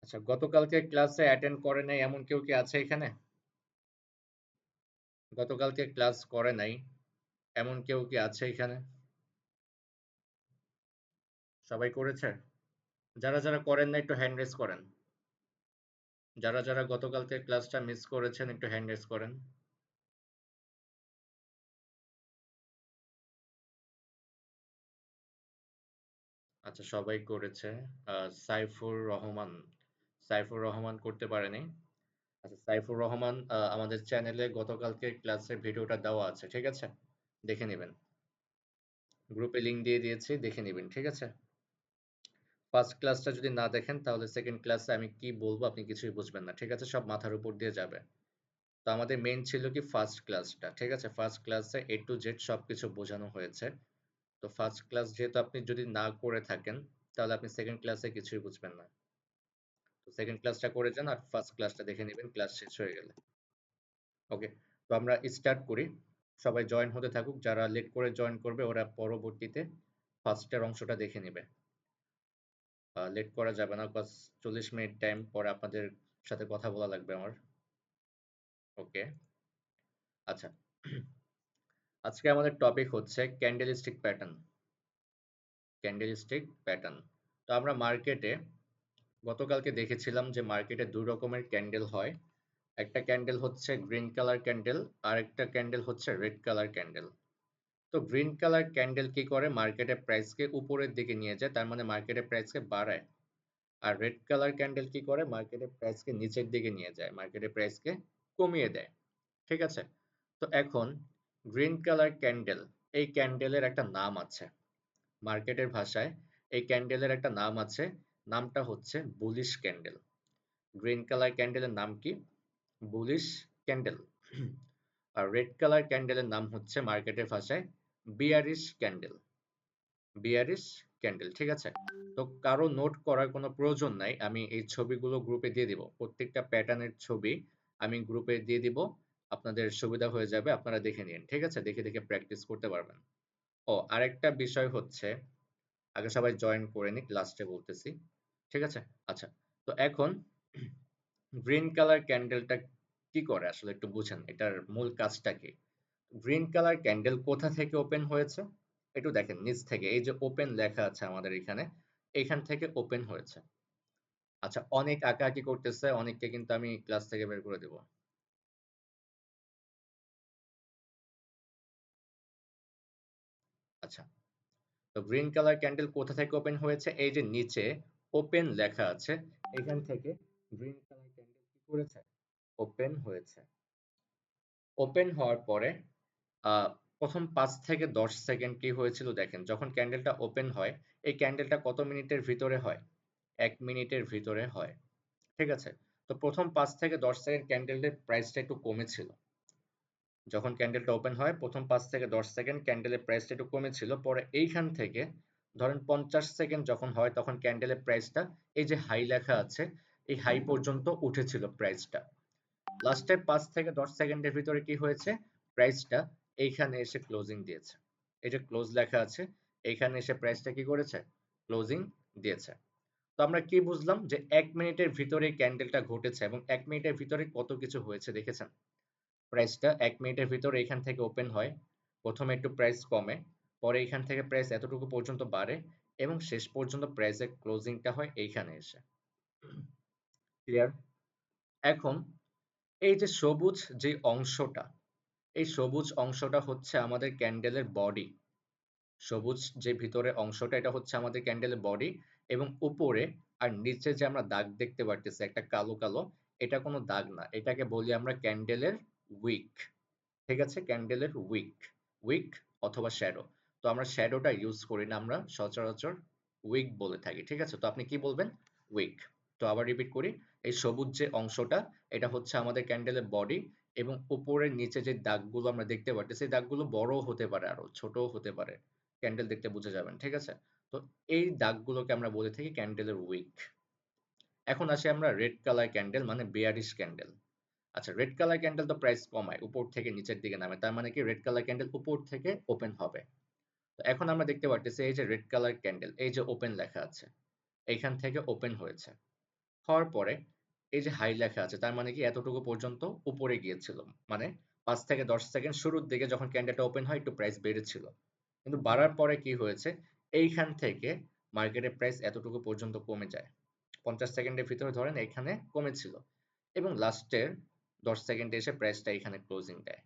আচ্ছা, গতকালকে ক্লাসে অ্যাটেন্ড করে নাই এমন কেউ কি আছে এখানে? গতকালকে ক্লাস করে নাই এমন কেউ কি আছে এখানে? সবাই করেছে? যারা যারা করেন না একটু হ্যান্ড রেজ করেন। যারা যারা গতকালকে ক্লাসটা মিস করেছেন একটু হ্যান্ড রেজ করেন। আচ্ছা, সবাই করেছে। সাইফুর রহমান, সাইফুর রহমান করতে পারেনি। আচ্ছা, সাইফুর রহমান, আমাদের চ্যানেলে গতকালকে ক্লাসের ভিডিওটা দেওয়া আছে, ঠিক আছে? দেখে নেবেন। গ্রুপে লিংক দিয়ে দিয়েছি, দেখে নেবেন, ঠিক আছে? ফার্স্ট ক্লাসটা যদি না দেখেন তাহলে সেকেন্ড ক্লাসে আমি কি বলবো আপনি কিছুই বুঝবেন না, ঠিক আছে? সব মাথার উপর দিয়ে যাবে। তো আমাদের মেইন ছিল কি ফার্স্ট ক্লাসটা, ঠিক আছে? ফার্স্ট ক্লাসে এ টু জেড সবকিছু বোঝানো হয়েছে। তো ফার্স্ট ক্লাস যেহেতু আপনি যদি না করে থাকেন তাহলে আপনি সেকেন্ড ক্লাসে কিছুই বুঝবেন না। তো সেকেন্ড ক্লাসটা করে যান আর ফার্স্ট ক্লাসটা দেখে নেবেন ক্লাস শেষ হয়ে গেলে। ওকে, তো আমরা স্টার্ট করি। সবাই জয়েন হতে থাকুক, যারা লেট করে জয়েন করবে ওরা পরবর্তীতে ফার্স্টের অংশটা দেখে নেবে। লেট করা যাবে না, কজ 40 মিনিট টাইম পরে আপনাদের সাথে কথা বলা লাগবে আমার। ওকে, আচ্ছা। আজকে আমাদের টপিক হচ্ছে ক্যান্ডেলস্টিক প্যাটার্ন। Candlestick pattern. তো আমরা মার্কেটে গতকালকে দেখেছিলাম যে মার্কেটে দুই রকমের ক্যান্ডেল হয়। একটা ক্যান্ডেল হচ্ছে গ্রিন কালার ক্যান্ডেল, আর একটা ক্যান্ডেল হচ্ছে রেড কালার ক্যান্ডেল। তো গ্রিন কালার ক্যান্ডেল কি করে, মার্কেটে প্রাইসকে উপরের দিকে নিয়ে যায়, তার মানে মার্কেটে প্রাইসকে বাড়ায়। আর রেড কালার ক্যান্ডেল কি করে, মার্কেটের প্রাইসকে নিচের দিকে নিয়ে যায়, মার্কেটের প্রাইসকে কমিয়ে দেয়, ঠিক আছে? তো এখন গ্রিন কালার ক্যান্ডেল, এই ক্যান্ডেলের একটা নাম আছে মার্কেটের ভাষায়। এই ক্যান্ডেলের একটা নাম আছে, নামটা হচ্ছে বুলিশ ক্যান্ডেল। গ্রিন কালার ক্যান্ডেলের নাম কি? Bullish candle. আর রেড কালার ক্যান্ডেলের নাম হচ্ছে মার্কেটের ভাষায় বিয়ারিশ ক্যান্ডেল। বিয়ারিশ ক্যান্ডেল, ঠিক আছে? তো কারো নোট করার কোনো প্রয়োজন নাই, আমি এই ছবিগুলো গ্রুপে দিয়ে দিব, প্রত্যেকটা প্যাটার্নের ছবি আমি গ্রুপে দিয়ে দিব। আপনাদের সুবিধা হয়ে যাবে, আপনারা দেখে নিন, ঠিক আছে? দেখে দেখে প্র্যাকটিস করতে পারবেন। ও আরেকটা বিষয় হচ্ছে, আগে সবাই জয়েন করে নিক, লাস্টে বলতেছি, ঠিক আছে? আচ্ছা, তো এখন গ্রিন কালার ক্যান্ডেলটা কি করে আসলে একটু বুঝেন, এটার মূল কাজটা কি? গ্রিন কালার ক্যান্ডেল কোথা থেকে ওপেন হয়েছে? একটু দেখেন নিচ থেকে, এই যে ওপেন লেখা আছে আমাদের এখানে, এখান থেকে ওপেন হয়েছে। আচ্ছা, অনেক আঁকাআঁকি করতেছে, অনেককে কিন্তু আমি ক্লাস থেকে বের করে দেব। আচ্ছা, তো গ্রিন কালার ক্যান্ডেল কোথা থেকে ওপেন হয়েছে? এই যে নিচে ওপেন লেখা আছে, এখান থেকে গ্রিন কালার ক্যান্ডেল কি করেছে? ওপেন হয়েছে। ওপেন হওয়ার পরে আহ, প্রথম 5 থেকে 10 সেকেন্ড কি হয়েছিল দেখেন, যখন ক্যান্ডেলটা ওপেন হয়, এই ক্যান্ডেলটা কত মিনিটের ভিতরে হয়? 1 মিনিটের ভিতরে হয়, ঠিক আছে? তো প্রথম 5 থেকে 10 সেকেন্ড ক্যান্ডেলের প্রাইসটা একটু কমেছিল। যখন ক্যান্ডেলটা ওপেন হয় প্রথম 5 থেকে 10 সেকেন্ড ক্যান্ডেলের প্রাইসটা একটু কমেছিল, পরে এইখান থেকে ধরেন 50 সেকেন্ড যখন হয় তখন ক্যান্ডেলের প্রাইসটা, এই যে হাই লেখা আছে, এই হাই পর্যন্ত উঠেছিল প্রাইসটা। লাস্টের 5 থেকে 10 সেকেন্ডের ভিতরে কি হয়েছে, প্রাইসটা এইখানে এসে ক্লোজিং দিয়েছে। এই যে ক্লোজ লেখা আছে, এইখানে এসে প্রাইসটা কি করেছে? ক্লোজিং দিয়েছে। তো আমরা কি বুঝলাম যে 1 মিনিটের ভিতরে ক্যান্ডেলটা ঘটেছে, এবং 1 মিনিটের ভিতরে কত কিছু হয়েছে দেখেছেন? প্রাইসটা 1 মিনিটের ভিতরে এখান থেকে ওপেন হয়, প্রথমে একটু প্রাইস কমে, পরে এখান থেকে প্রাইস এতটুকু পর্যন্ত বাড়ে, এবং শেষ পর্যন্ত প্রাইসের ক্লোজিংটা হয় এইখানে এসে। ক্লিয়ার? এখন এই যে সবুজ যে অংশটা, এই সবুজ অংশটা হচ্ছে আমাদের ক্যান্ডেলের বডি। সবুজ যে ভিতরে অংশটা, এটা হচ্ছে আমাদের ক্যান্ডেলের বডি। এবং উপরে আর নিচে যে আমরা দাগ দেখতে পারতেছি একটা কালো কালো, এটা কোনো দাগ না, এটাকে বলি আমরা ক্যান্ডেলের উইক, ঠিক আছে? ক্যান্ডেলের উইক, উইক অথবা শ্যাডো। তো আমরা শ্যাডোটা ইউজ করি না, আমরা সচরাচর উইক বলে থাকি, ঠিক আছে? তো আপনি কি বলবেন? উইক। তো আবার রিপিট করি, এই সবুজ যে অংশটা, এটা হচ্ছে আমাদের ক্যান্ডেলের বডি। এবং উপরের নিচে যে দাগগুলো আমরা দেখতে পারতেছি, এই দাগগুলো বড় হতে পারে, আরো ছোটও হতে পারে, ক্যান্ডেল দেখতে বুঝে যাবেন, ঠিক আছে? তো এই দাগগুলোকে আমরা বলে থাকি ক্যান্ডেলের উইক। এখন আসি আমরা রেড কালার ক্যান্ডেল মানে বেয়ারিশ ক্যান্ডেল। আচ্ছা, রেড কালার ক্যান্ডেল তো প্রাইস কমায়, উপর থেকে নিচের দিকে নামে, তার মানে কি রেড কালার ক্যান্ডেল উপর থেকে ওপেন হবে। তো এখন আমরা দেখতে পারতেছি এই যে রেড কালার ক্যান্ডেল, এই যে ওপেন লেখা আছে, এইখান থেকে ওপেন হয়েছে। হওয়ার পরে এই যে হাই লেখা আছে তার মানে কি এতটুকু পর্যন্ত উপরে গিয়েছিল। মানে ৫ থেকে ১০ সেকেন্ড শুরুর দিকে যখন ক্যান্ডেলটা ওপেন হয় একটু প্রাইস বেড়েছিল। কিন্তু বাড়ার পরে কি হয়েছে? এইখান থেকে মার্কেটের প্রাইস এতটুকু পর্যন্ত কমে যায়। ৫০ সেকেন্ডের ভিতরে ধরেন এখানে কমেছিল এবং লাস্টের ১০ সেকেন্ডে এসে প্রাইসটা এখানে ক্লোজিং দেয়।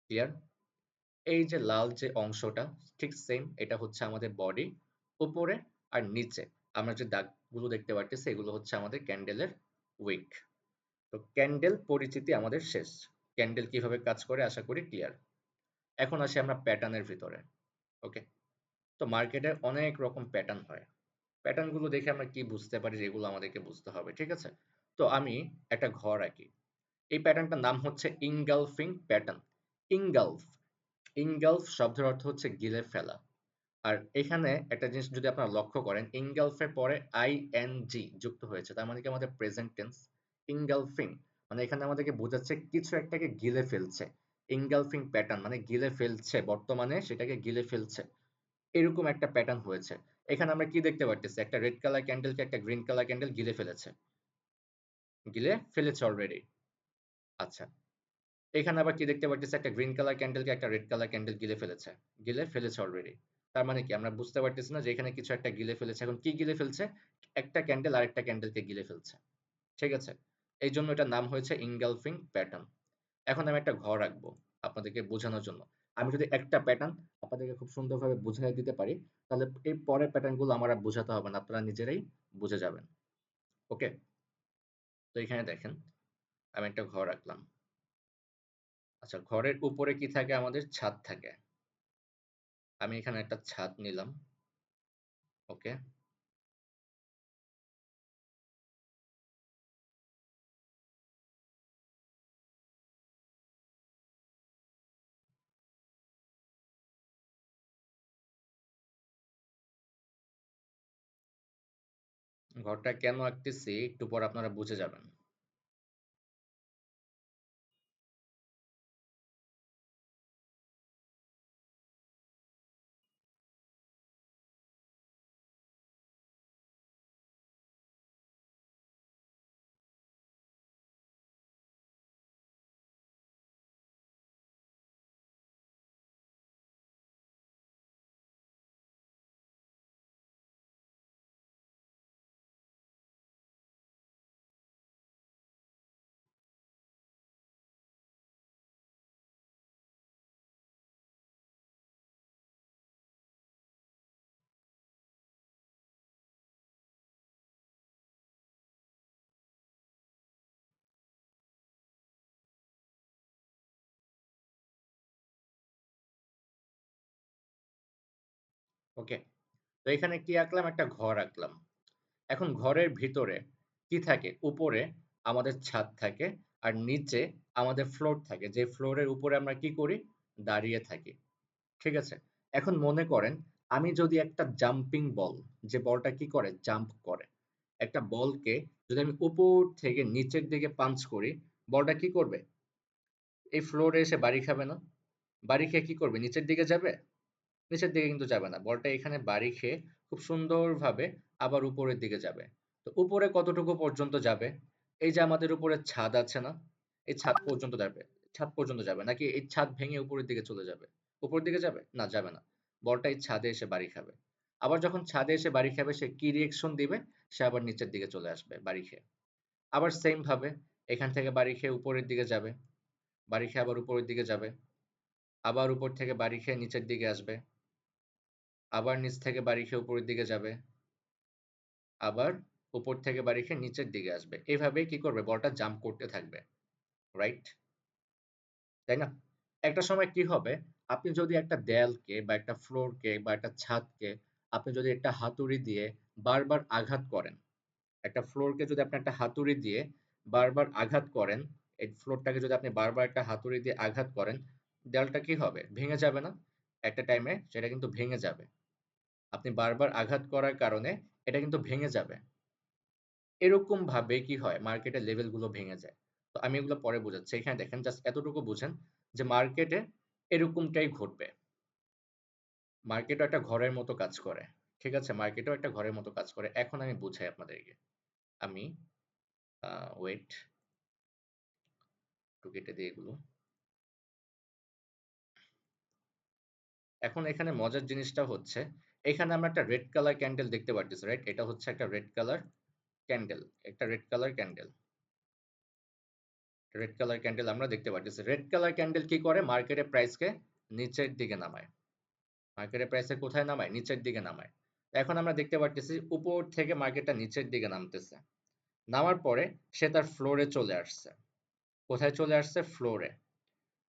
ক্লিয়ার? এই যে লাল যে অংশটা ঠিক সেম এটা হচ্ছে আমাদের বডি, উপরে আর নিচে আমরা যে দাগগুলো দেখতে পারতেছি এগুলো হচ্ছে আমাদের ক্যান্ডেলের উইক। তো ক্যান্ডেল পরিচিতি আমাদের শেষ। ক্যান্ডেল কিভাবে কাজ করে আশা করি ক্লিয়ার। এখন আসি আমরা প্যাটার্নের ভিতরে। ওকে? তো মার্কেটে অনেক রকম প্যাটার্ন হয়। প্যাটার্ন গুলো দেখে আমরা কি বুঝতে পারি যেগুলো আমাদেরকে বুঝতে হবে। ঠিক আছে? তো আমি একটা ঘর আঁকি। এই প্যাটার্নটার নাম হচ্ছে ইনগালফিং প্যাটার্ন। ইনগালফ ইনগালফ শব্দের অর্থ হচ্ছে গিলে ফেলা। আর এখানে একটা জিনিস যদি আপনারা লক্ষ্য করেন ইনগালফের পরে আইএনজি যুক্ত হয়েছে তার মানে কি আমাদের প্রেজেন্ট টেন্স। ইনগালফিং মানে এখানে আমাদেরকে বোঝাচ্ছে কিছু একটাকে গিলে ফেলছে। ইনগালফিং প্যাটার্ন মানে গিলে ফেলছে, বর্তমানে সেটাকে গিলে ফেলছে, এরকম একটা প্যাটার্ন হয়েছে। এখানে আমরা কি দেখতে পারতেছি? একটা রেড কালার ক্যান্ডেলকে একটা গ্রিন কালার ক্যান্ডেল গিলে ফেলেছে। গিলে ফেলেছে অলরেডি। আচ্ছা, এখানে আবার কি দেখতে পারতেছি? একটা গ্রিন কালার ক্যান্ডেলকে একটা রেড কালার ক্যান্ডেল গিলে ফেলেছে। গিলে ফেলেছে অলরেডি। তার মানে কি? আমরা বুঝতে পারতেছি না যে এখানে কিছু একটা গিলে ফেলেছে। এখন কি গিলে ফেলছে? একটা ক্যান্ডেল আরেকটা ক্যান্ডেলকে গিলে ফেলছে। ঠিক আছে? এইজন্য এটার নাম হয়েছে ইনগালফিং প্যাটার্ন। এখন আমি একটা ঘর আঁকবো আপনাদেরকে বোঝানোর জন্য। আমি যদি একটা প্যাটার্ন আপনাদেরকে খুব সুন্দরভাবে বুঝাই দিতে পারি, তাহলে এর পরের প্যাটার্ন গুলো আমার আর বোঝাতে হবে না। আপনারা নিজেরাই বুঝে যাবেন। ওকে? তো এখানে দেখেন, আমি একটা ঘর আঁকলাম। আচ্ছা, ঘরের উপরে কি থাকে? আমাদের ছাদ থাকে। আমি এখানে একটা ছাদ নিলাম। ওকে? ঘরটা কেন আঁকতেছি একটু পর আপনারা বুঝে যাবেন। ওকে? তো এখানে কি আঁকলাম? একটা ঘর আঁকলাম। এখন ঘরের ভিতরে কি থাকে? উপরে আমাদের ছাদ থাকে আর নিচে আমাদের ফ্লোর থাকে। যে ফ্লোরের উপরে আমরা কি করি? দাঁড়িয়ে থাকি। ঠিক আছে? এখন মনে করেন আমি যদি একটা জাম্পিং বল, যে বলটা কি করে? জাম্প করে। একটা বলকে যদি আমি উপর থেকে নিচের দিকে পাঞ্চ করি, বলটা কি করবে? এই ফ্লোরে এসে বাড়ি খাবে না? বাড়ি খেয়ে কি করবে? নিচের দিকে যাবে? নিচের দিকে কিন্তু যাবে না। বলটা এখানে বাড়ি খেয়ে খুব সুন্দরভাবে আবার উপরের দিকে যাবে। তো উপরে কতটুকু পর্যন্ত যাবে? এই যে আমাদের উপরে ছাদ আছে না? এই ছাদ পর্যন্ত যাবে। ছাদ পর্যন্ত যাবে নাকি এই ছাদ ভেঙে উপরের দিকে চলে যাবে? উপরের দিকে যাবে? না, যাবে না। বলটা এই ছাদে এসে বাড়ি খাবে। আবার যখন ছাদে এসে বাড়ি খাবে সে কি রিঅ্যাকশন দিবে? সে আবার নিচের দিকে চলে আসবে বাড়ি খেয়ে। আবার সেইম ভাবে এখান থেকে বাড়ি খেয়ে উপরের দিকে যাবে। বাড়ি খেয়ে আবার উপরের দিকে যাবে। আবার উপর থেকে বাড়ি খেয়ে নিচের দিকে আসবে। আবার নিচ থেকে বাড়ি খেয়ে উপরের দিকে যাবে। আবার উপর থেকে বাড়ি খেয়ে নিচের দিকে আসবে। এভাবেই কি করবে? বলটা জাম্প করতে থাকবে। রাইট? তাই না? একটা সময় কি হবে? আপনি যদি একটা দেয়ালকে বা একটা ফ্লোরকে বা একটা ছাদকে আপনি যদি একটা হাতুড়ি দিয়ে বারবার আঘাত করেন, একটা ফ্লোরকে যদি আপনি একটা হাতুড়ি দিয়ে বারবার আঘাত করেন, এই ফ্লোরটাকে যদি আপনি বারবার একটা হাতুড়ি দিয়ে আঘাত করেন, দেয়ালটা কি হবে? ভেঙে যাবে না? একটা টাইমে সেটা কিন্তু ভেঙে যাবে। আপনি বারবার আঘাত করার কারণে এটা কিন্তু ভেঙে যাবে। এরকম ভাবে কি হয়? মার্কেটের লেভেল গুলো ভেঙে যায়। তো আমি এগুলো পরে বোঝাচ্ছি। এখানে দেখেন জাস্ট এতটুকু বুঝেন যে মার্কেটে এরকমটাই ঘটবে। মার্কেটও একটা ঘরের মতো কাজ করে। ঠিক আছে? মার্কেটও একটা ঘরের মতো কাজ করে। এখন আমি বুঝাই আপনাদেরকে। আমি ওয়েট, একটু কেটে দিই এগুলো। এখন এখানে মজার জিনিসটা হচ্ছে, এখানে আমরা একটা রেড কালার ক্যান্ডেল দেখতে পারতেছি, রাইট? এটা হচ্ছে একটা রেড কালার ক্যান্ডেল, একটা red colour candle, red colour candle আমরা দেখতে পারতেছি। রেড কালার ক্যান্ডেল কি করে? মার্কেটের প্রাইসকে নিচের দিকে নামায়। মার্কেটের প্রাইসে কোথায় নামায়? নিচের দিকে নামায়। এখন আমরা দেখতে পারতেছি উপর থেকে মার্কেটটা নিচের দিকে নামতেছে। নামার পরে সে তার ফ্লোরে চলে আসছে। কোথায় চলে আসছে? ফ্লোরে।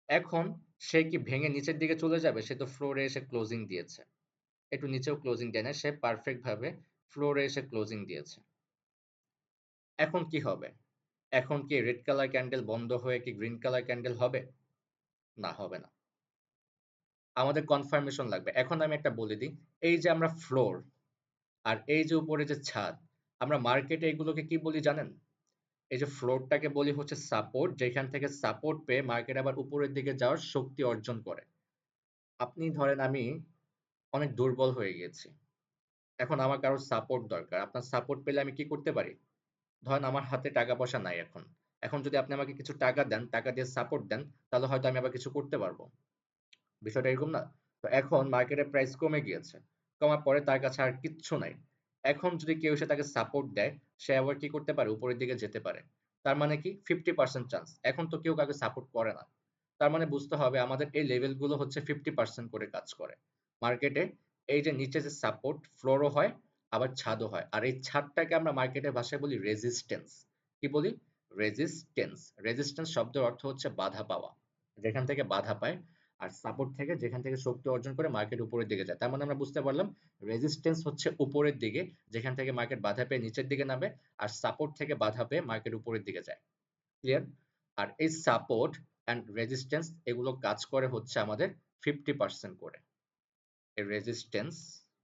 এখন সে কি ভেঙে নিচের দিকে চলে যাবে? সে তো ফ্লোরে এসে ক্লোজিং দিয়েছে। একটু নিচেও ক্লোজিং দেয় না, সে পারফেক্ট ভাবে ফ্লোরে এসে ক্লোজিং দিয়েছে। এখন কি হবে? এখন কি রেড কালার ক্যান্ডেল বন্ধ হয়ে কি গ্রিন কালার ক্যান্ডেল হবে? না, হবে না। আমাদের কনফার্মেশন লাগবে। এখন আমি একটা বলে দিই, এই যে আমরা ফ্লোর আর এই যে উপরে যে ছাদ, আমরা মার্কেটে এগুলোকে কি বলি জানেন? এই যে ফ্লোরটাকে বলি হচ্ছে সাপোর্ট, যেখান থেকে সাপোর্ট পেয়ে মার্কেট আবার উপরের দিকে যাওয়ার শক্তি অর্জন করে। আপনি ধরেন আমি অনেক দুর্বল হয়ে গিয়েছি। এখন আমার কারোর সাপোর্ট দরকার। আপনার সাপোর্ট পেলে আমি কি করতে পারি? ধরেন আমার হাতে টাকা পয়সা নাই এখন। এখন যদি আপনি আমাকে কিছু টাকা দেন, টাকা দিয়ে সাপোর্ট দেন, তাহলে হয়তো আমি আবার কিছু করতে পারবো। বিষয়টা এরকম না? তো এখন মার্কেটের প্রাইস কমে গিয়েছে। কমার পরে তার কাছে আর কিচ্ছু নাই। এখন যদি কেউ এসে তাকে সাপোর্ট দেয়, সে আবার কি করতে পারে? উপরের দিকে যেতে পারে। তার মানে কি? 50% চান্স। এখন তো কেউ কাউকে সাপোর্ট করে না। তার মানে বুঝতে হবে আমাদের এই লেভেল গুলো হচ্ছে 50% করে কাজ করে। মার্কেটে এই যে নিচে যে সাপোর্ট, ফ্লোরও হয়, আবার ছাদও হয়। আর এই ছাদটাকে আমরা মার্কেটের ভাষায় বলি রেজিস্ট্যান্স। কি বলি? রেজিস্ট্যান্স। রেজিস্ট্যান্স শব্দের অর্থ হচ্ছে বাধা পাওয়া। যেখান থেকে বাধা পায়, আর সাপোর্ট থেকে যেখান থেকে শক্তি অর্জন করে মার্কেট উপরের দিকে যায়। তার মানে আমরা বুঝতে পারলাম রেজিস্ট্যান্স হচ্ছে উপরের দিকে, যেখান থেকে মার্কেট বাধা পেয়ে নিচের দিকে নামে, আর সাপোর্ট থেকে বাধা পেয়ে মার্কেট উপরের দিকে যায়। ক্লিয়ার? আর এই সাপোর্ট অ্যান্ড রেজিস্ট্যান্স এগুলো কাজ করে হচ্ছে আমাদের 50% করে। এই রেজিস্ট্যান্স,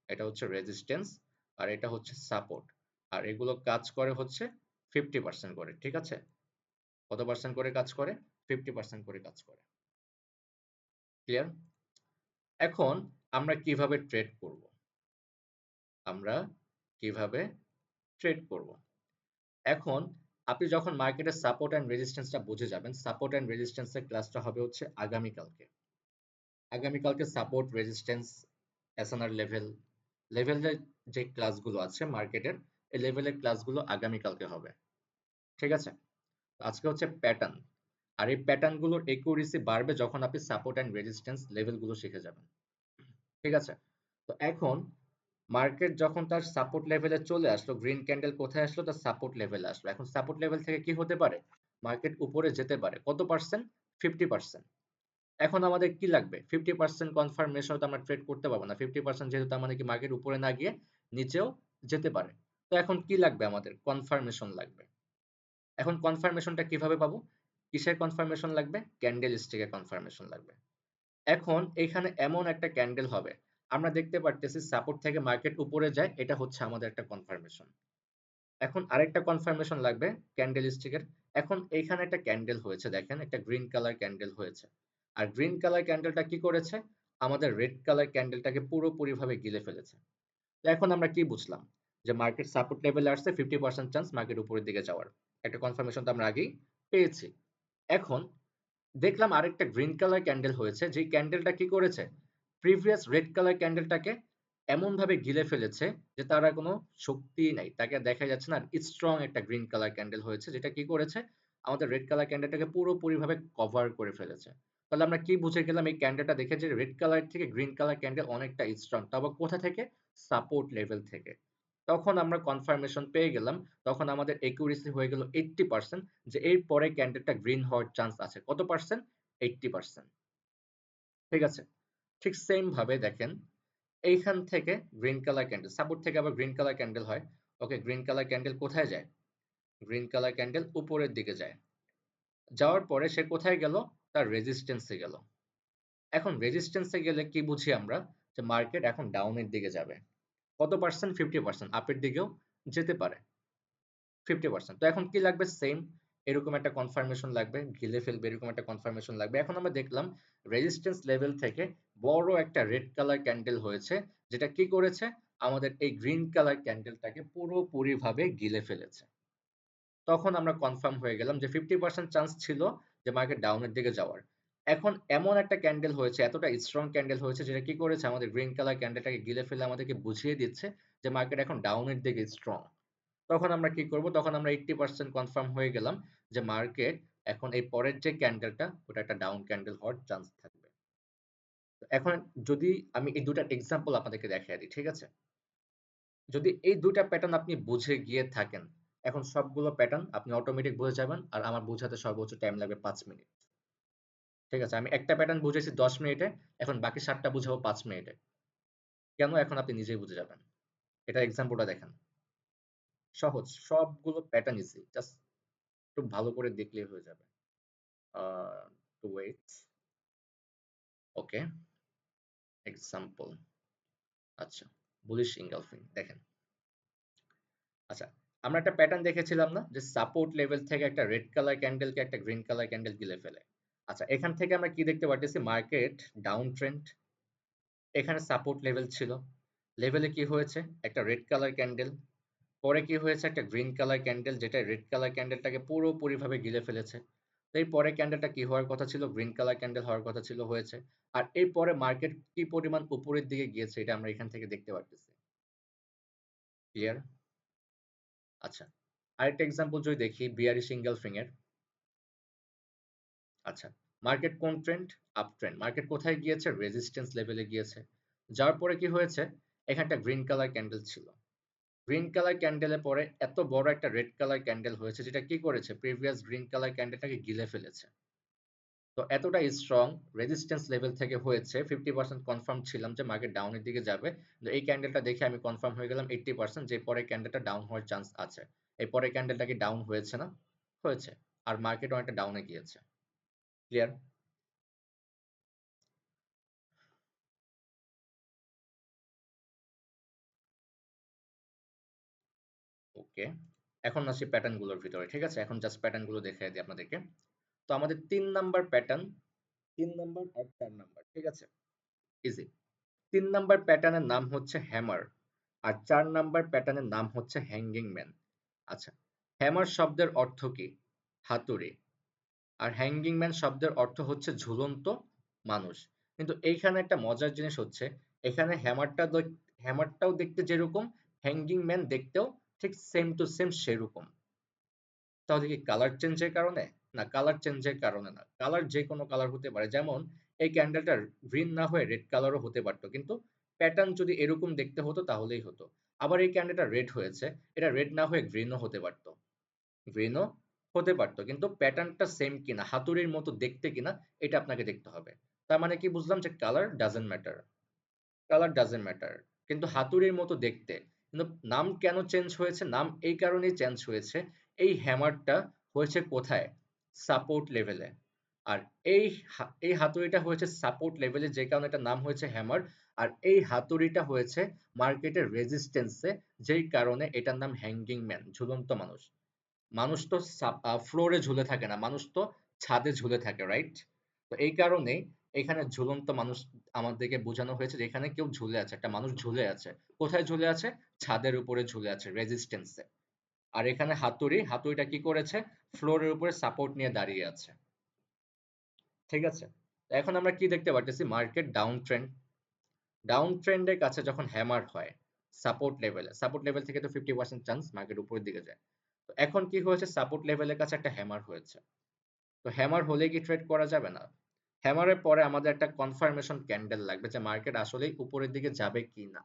এটা হচ্ছে রেজিস্ট্যান্স, আর এটা হচ্ছে সাপোর্ট। আর এগুলো কাজ করে হচ্ছে 50% করে। ঠিক আছে? কত পার্সেন্ট করে কাজ করে? 50% করে কাজ করে। ক্লিয়ার? এখন আমরা কিভাবে ট্রেড করব? আমরা কিভাবে ট্রেড করব? এখন আপনি যখন মার্কেটের সাপোর্ট অ্যান্ড রেজিস্ট্যান্সটা বুঝে যাবেন, সাপোর্ট অ্যান্ড রেজিস্ট্যান্সের ক্লাসটা হবে হচ্ছে আগামীকালকে। আগামীকালকে সাপোর্ট, রেজিস্ট্যান্স, এসএনআর লেভেল, লেভেলের যে ক্লাসগুলো আছে মার্কেটের, এই লেভেলের ক্লাসগুলো আগামীকালকে হবে। ঠিক আছে? আজকে হচ্ছে প্যাটার্ন। আর এই প্যাটার্নগুলোর একুরেসি বাড়বে যখন আপনি সাপোর্ট অ্যান্ড রেজিস্ট্যান্স লেভেলগুলো শিখে যাবেন। ঠিক আছে? তো এখন মার্কেট যখন তার সাপোর্ট লেভেলে চলে আসলো, গ্রিন ক্যান্ডেল কোথায় আসলো? তার সাপোর্ট লেভেলে আসলো। এখন সাপোর্ট লেভেল থেকে কি হতে পারে? মার্কেট উপরে যেতে পারে। কত পার্সেন্ট? 50%। এখন আমাদের কি লাগবে? 50% কনফার্মেশন তো আমরা ট্রেড করতে পারবো না। 50% যেহেতু তার মানে কি মার্কেট উপরে না গিয়ে নিচেও যেতে পারে। তো এখন কি লাগবে আমাদের? কনফার্মেশন লাগবে। এখন কনফার্মেশনটা কিভাবে পাবো? কিসের কনফার্মেশন লাগবে? ক্যান্ডেল স্টিকের কনফার্মেশন লাগবে। এখন এখানে এমন একটা ক্যান্ডেল হবে, আমরা দেখতে পারতেছি সাপোর্ট থেকে মার্কেট উপরে যায়, এটা হচ্ছে আমাদের একটা কনফার্মেশন। এখন আরেকটা কনফার্মেশন লাগবে ক্যান্ডেল স্টিকের। এখন এইখানে একটা ক্যান্ডেল হয়েছে, দেখেন একটা গ্রিন কালার ক্যান্ডেল হয়েছে। আর গ্রিন কালার ক্যান্ডেলটা কি করেছে? আমাদের রেড কালার ক্যান্ডেলটাকে পুরোপুরিভাবে গিলে ফেলেছে। তো এখন আমরা কি বুঝলাম? যে মার্কেট সাপোর্ট লেভেলে আসছে, 50% চান্স মার্কেট উপরের দিকে যাওয়ার। একটা কনফার্মেশন তো আমরা আগেই পেয়েছি। এখন দেখলাম আরেকটা গ্রিন কালার ক্যান্ডেল হয়েছে, যে ক্যান্ডেলটা কি করেছে? প্রিভিয়াস রেড কালার ক্যান্ডেলটাকে এমন ভাবে গিলে ফেলেছে যে তার আর কোনো শক্তিই নাই, তাকে দেখা যাচ্ছে না। আর স্ট্রং একটা গ্রিন কালার ক্যান্ডেল হয়েছে, যেটা কি করেছে? আমাদের রেড কালার ক্যান্ডেলটাকে পুরোপুরি ভাবে কভার করে ফেলেছে। তাহলে আমরা কি বুঝে গেলাম এই ক্যান্ডেলটা দেখে? যে রেড কালার থেকে গ্রিন কালার ক্যান্ডেল অনেকটা স্ট্রং, তবে কোথা থেকে? সাপোর্ট লেভেল থেকে। তখন আমরা কনফার্মেশন পেয়ে গেলাম। তখন আমাদের একুরেসি হয়ে গেল 80%, যে এর পরে ক্যান্ডেলটা গ্রিন হওয়ার চান্স আছে। কত পার্সেন্ট? 80%। ঠিক আছে? ঠিক সেম ভাবে দেখেন, এইখান থেকে গ্রিন কালার ক্যান্ডেল, সাপোর্ট থেকে আবার গ্রিন কালার ক্যান্ডেল হয়। ওকে, গ্রিন কালার ক্যান্ডেল কোথায় যায়? গ্রিন কালার ক্যান্ডেল উপরের দিকে যায়। যাওয়ার পরে সে কোথায় গেল? তার রেজিস্ট্যান্সে গেল। এখন রেজিস্ট্যান্সে গেলে কি বুঝি আমরা? যে মার্কেট এখন ডাউনের দিকে যাবে। কত পার্সেন্ট? 50%। আপের দিকেও যেতে পারে 50%। তো এখন কি লাগবে? সেম এরকম একটা কনফার্মেশন লাগবে, গিলে ফেলবে এরকম একটা কনফার্মেশন লাগবে। এখন আমরা দেখলাম রেজিস্ট্যান্স লেভেল থেকে বড় একটা রেড কালার ক্যান্ডেল হয়েছে, যেটা কি করেছে? আমাদের এই গ্রিন কালার ক্যান্ডেলটাকে পুরোপুরি ভাবে গিলে ফেলেছে। তখন আমরা কনফার্ম হয়ে গেলাম যে 50% চান্স ছিল যে মার্কেট ডাউনের দিকে যাওয়ার। এখন এমন একটা ক্যান্ডেল হয়েছে, এতটা স্ট্রং ক্যান্ডেল হয়েছে যেটা কি করেছে আমাদের গ্রিন কালার ক্যান্ডেলটাকে গিলে ফেলে আমাদেরকে বুঝিয়ে দিচ্ছে যে মার্কেট এখন ডাউনের দিকে স্ট্রং। তখন আমরা কি করব? তখন আমরা 80% কনফার্ম হয়ে গেলাম যে মার্কেট এখন এই পরের যে ক্যান্ডেলটা ওটা একটা ডাউন ক্যান্ডেল হওয়ার চান্স থাকবে। তো এখন যদি আমি এই ২ টার এক্সাম্পল আপনাদেরকে দেখাইয়া দিই, ঠিক আছে? যদি এই ২ টা প্যাটার্ন আপনি বুঝে গিয়ে থাকেন, এখন সবগুলো প্যাটার্ন আপনি অটোমেটিক বুঝে যাবেন আর আমার বোঝাতে সর্বোচ্চ টাইম লাগবে ৫ মিনিট। ঠিক আছে? আমি একটা প্যাটার্ন বুঝেছি ১০ মিনিটে, এখন বাকি ৭ টা বুঝাবো ৫ মিনিটে। কেন? এখন আপনি নিজেই বুঝে যাবেন। এটার এক্সাম্পলটা দেখেন। সহজ, সবগুলো প্যাটার্ন ইজি। জাস্ট একটু ভালো করে দেখলেই হয়ে যাবে। আ একটু ওয়েট। ওকে, এক্সাম্পল। আচ্ছা, বুলিশ ইনগালফিং দেখেন। আচ্ছা, আমরা একটা প্যাটার্ন দেখেছিলাম না? যে সাপোর্ট লেভেল থেকে একটা রেড কালার ক্যান্ডেলকে একটা গ্রিন কালার ক্যান্ডেল গিলে ফেলে। আচ্ছা, এখান থেকে আমরা কি দেখতে পারতেছি? Market down trend. এখানে সাপোর্ট লেভেল ছিল। লেভেলে কি হয়েছে? একটা রেড কালার ক্যান্ডেল। পরে কি হয়েছে? একটা গ্রিন কালার ক্যান্ডেল যেটা রেড কালার ক্যান্ডেলটাকে পুরোপুরিভাবে গিলে ফেলেছে। তো এই পরের ক্যান্ডেলটা কি হওয়ার কথা ছিল? গ্রিন কালার ক্যান্ডেল হওয়ার কথা ছিল, হয়েছে। আর এরপরে মার্কেট কি পরিমাণ উপরের দিকে গিয়েছে এটা আমরা এখান থেকে দেখতে পারতেছি। ক্লিয়ার? আচ্ছা, আরেকটা এক্সাম্পল যদি দেখি বিয়ারিশ ইনগালফিং এর। আচ্ছা, মার্কেট কোন ট্রেন্ড? Up trend. মার্কেট কোথায় গিয়েছে? রেজিস্ট্যান্স লেভেলে গিয়েছে। যাওয়ার পরে কি হয়েছে? এখানে একটা গ্রিন কালার ক্যান্ডেল ছিল। গ্রিন কালার ক্যান্ডেলের পরে এত বড় একটা রেড কালার ক্যান্ডেল হয়েছে যেটা কি করেছে? প্রিভিয়াস গ্রিন কালার ক্যান্ডেলটাকে গিলে ফেলেছে। তো এতটা স্ট্রং রেজিস্ট্যান্স লেভেল থেকে হয়েছে 50% কনফার্ম ছিলাম যে মার্কেট ডাউনের দিকে যাবে। কিন্তু এই ক্যান্ডেলটা দেখে আমি কনফার্ম হয়ে গেলাম 80% যে পরের ক্যান্ডেলটা ডাউন হওয়ার চান্স আছে। এই পরের ক্যান্ডেলটা কি ডাউন হয়েছে না? হয়েছে। আর মার্কেট অনেকটা ডাউনে গিয়েছে। ক্লিয়ার? ওকে। এখন আসি প্যাটার্ন গুলোর ভিতরে। ঠিক আছে? এখন জাস্ট প্যাটার্ন গুলো দেখাই দিই আপনাদেরকে। তো আমাদের ৩ নাম্বার প্যাটার্ন, ৩ নাম্বার আর ৪ নাম্বার। ঠিক আছে? ইজি। ৩ নাম্বার প্যাটার্নের নাম হচ্ছে হ্যামার আর ৪ নাম্বার প্যাটার্নের নাম হচ্ছে হ্যাঙ্গিং ম্যান। আচ্ছা, হ্যামার শব্দের অর্থ কি? হাতুড়ি। আর হ্যাঙ্গিং ম্যান শব্দের অর্থ হচ্ছে ঝুলন্ত মানুষ। কিন্তু এইখানে একটা মজার জিনিস হচ্ছে, এখানে হ্যামারটাও দেখতে যেরকম, হ্যাঙ্গিং ম্যান দেখতেও ঠিক সেম টু সেম সেরকম। তাহলে কি কালার চেঞ্জের কারণে? না, কালার চেঞ্জের কারণে না। কালার যেকোনো কালার হতে পারে। যেমন এই ক্যান্ডেলটা গ্রিন না হয়ে রেড কালারও হতে পারত। কিন্তু প্যাটার্ন যদি এরকম দেখতে হতো তাহলেই হতো। আবার এই ক্যান্ডেলটা রেড হয়েছে, এটা রেড না হয়ে গ্রিনও হতে পারত। গ্রিনও হতে পারত। কিন্তু প্যাটার্নটা সেম কিনা, হাতুড়ির মতো দেখতে কিনা এটা আপনাকে দেখতে হবে। তার মানে কি বুঝলাম? যে colour doesn't matter. Colour doesn't matter. কিন্তু হাতুড়ির মতো দেখতে। কিন্তু নাম কেন চেঞ্জ হয়েছে? নাম এই কারণেই চেঞ্জ হয়েছে, এই হ্যামারটা হয়েছে কোথায়? সাপোর্ট লেভেলে। আর এই এই হাতুড়িটা হয়েছে সাপোর্ট লেভেলে যে কারণে এটার নাম হয়েছে হ্যামার। আর এই হাতুড়িটা হয়েছে মার্কেটের রেজিস্ট্যান্সে যেই কারণে এটার নাম হ্যাঙ্গিং ম্যান, ঝুলন্ত মানুষ। মানুষ তো ফ্লোরে ঝুলে থাকে না, মানুষ তো ছাদে ঝুলে থাকে, রাইট? তো এই কারণেই এখানে ঝুলন্ত মানুষ আমাদেরকে বোঝানো হয়েছে যে এখানে কেউ ঝুলে আছে, একটা মানুষ ঝুলে আছে। কোথায় ঝুলে আছে? ছাদের উপরে ঝুলে আছে, রেজিস্ট্যান্সে। আর এখানে হাতুড়ি, হাতুড়িটা কি করেছে? ফ্লোরের উপরে সাপোর্ট নিয়ে দাঁড়িয়ে আছে। ঠিক আছে? তো এখন আমরা কি দেখতে পারতেছি? Market down trend. ডাউন ট্রেন্ডের কাছে যখন হ্যামার হয় সাপোর্ট লেভেলে, সাপোর্ট লেভেল থেকে তো 50% চান্স মার্কেট উপরের দিকে যায়। তো এখন কি হয়েছে? সাপোর্ট লেভেলের কাছে একটা হ্যামার হয়েছে। তো হ্যামার হলে কি ট্রেড করা যাবে না? হ্যামারের পরে আমাদের একটা কনফার্মেশন ক্যান্ডেল লাগবে যে মার্কেট আসলেই উপরের দিকে যাবে কি না।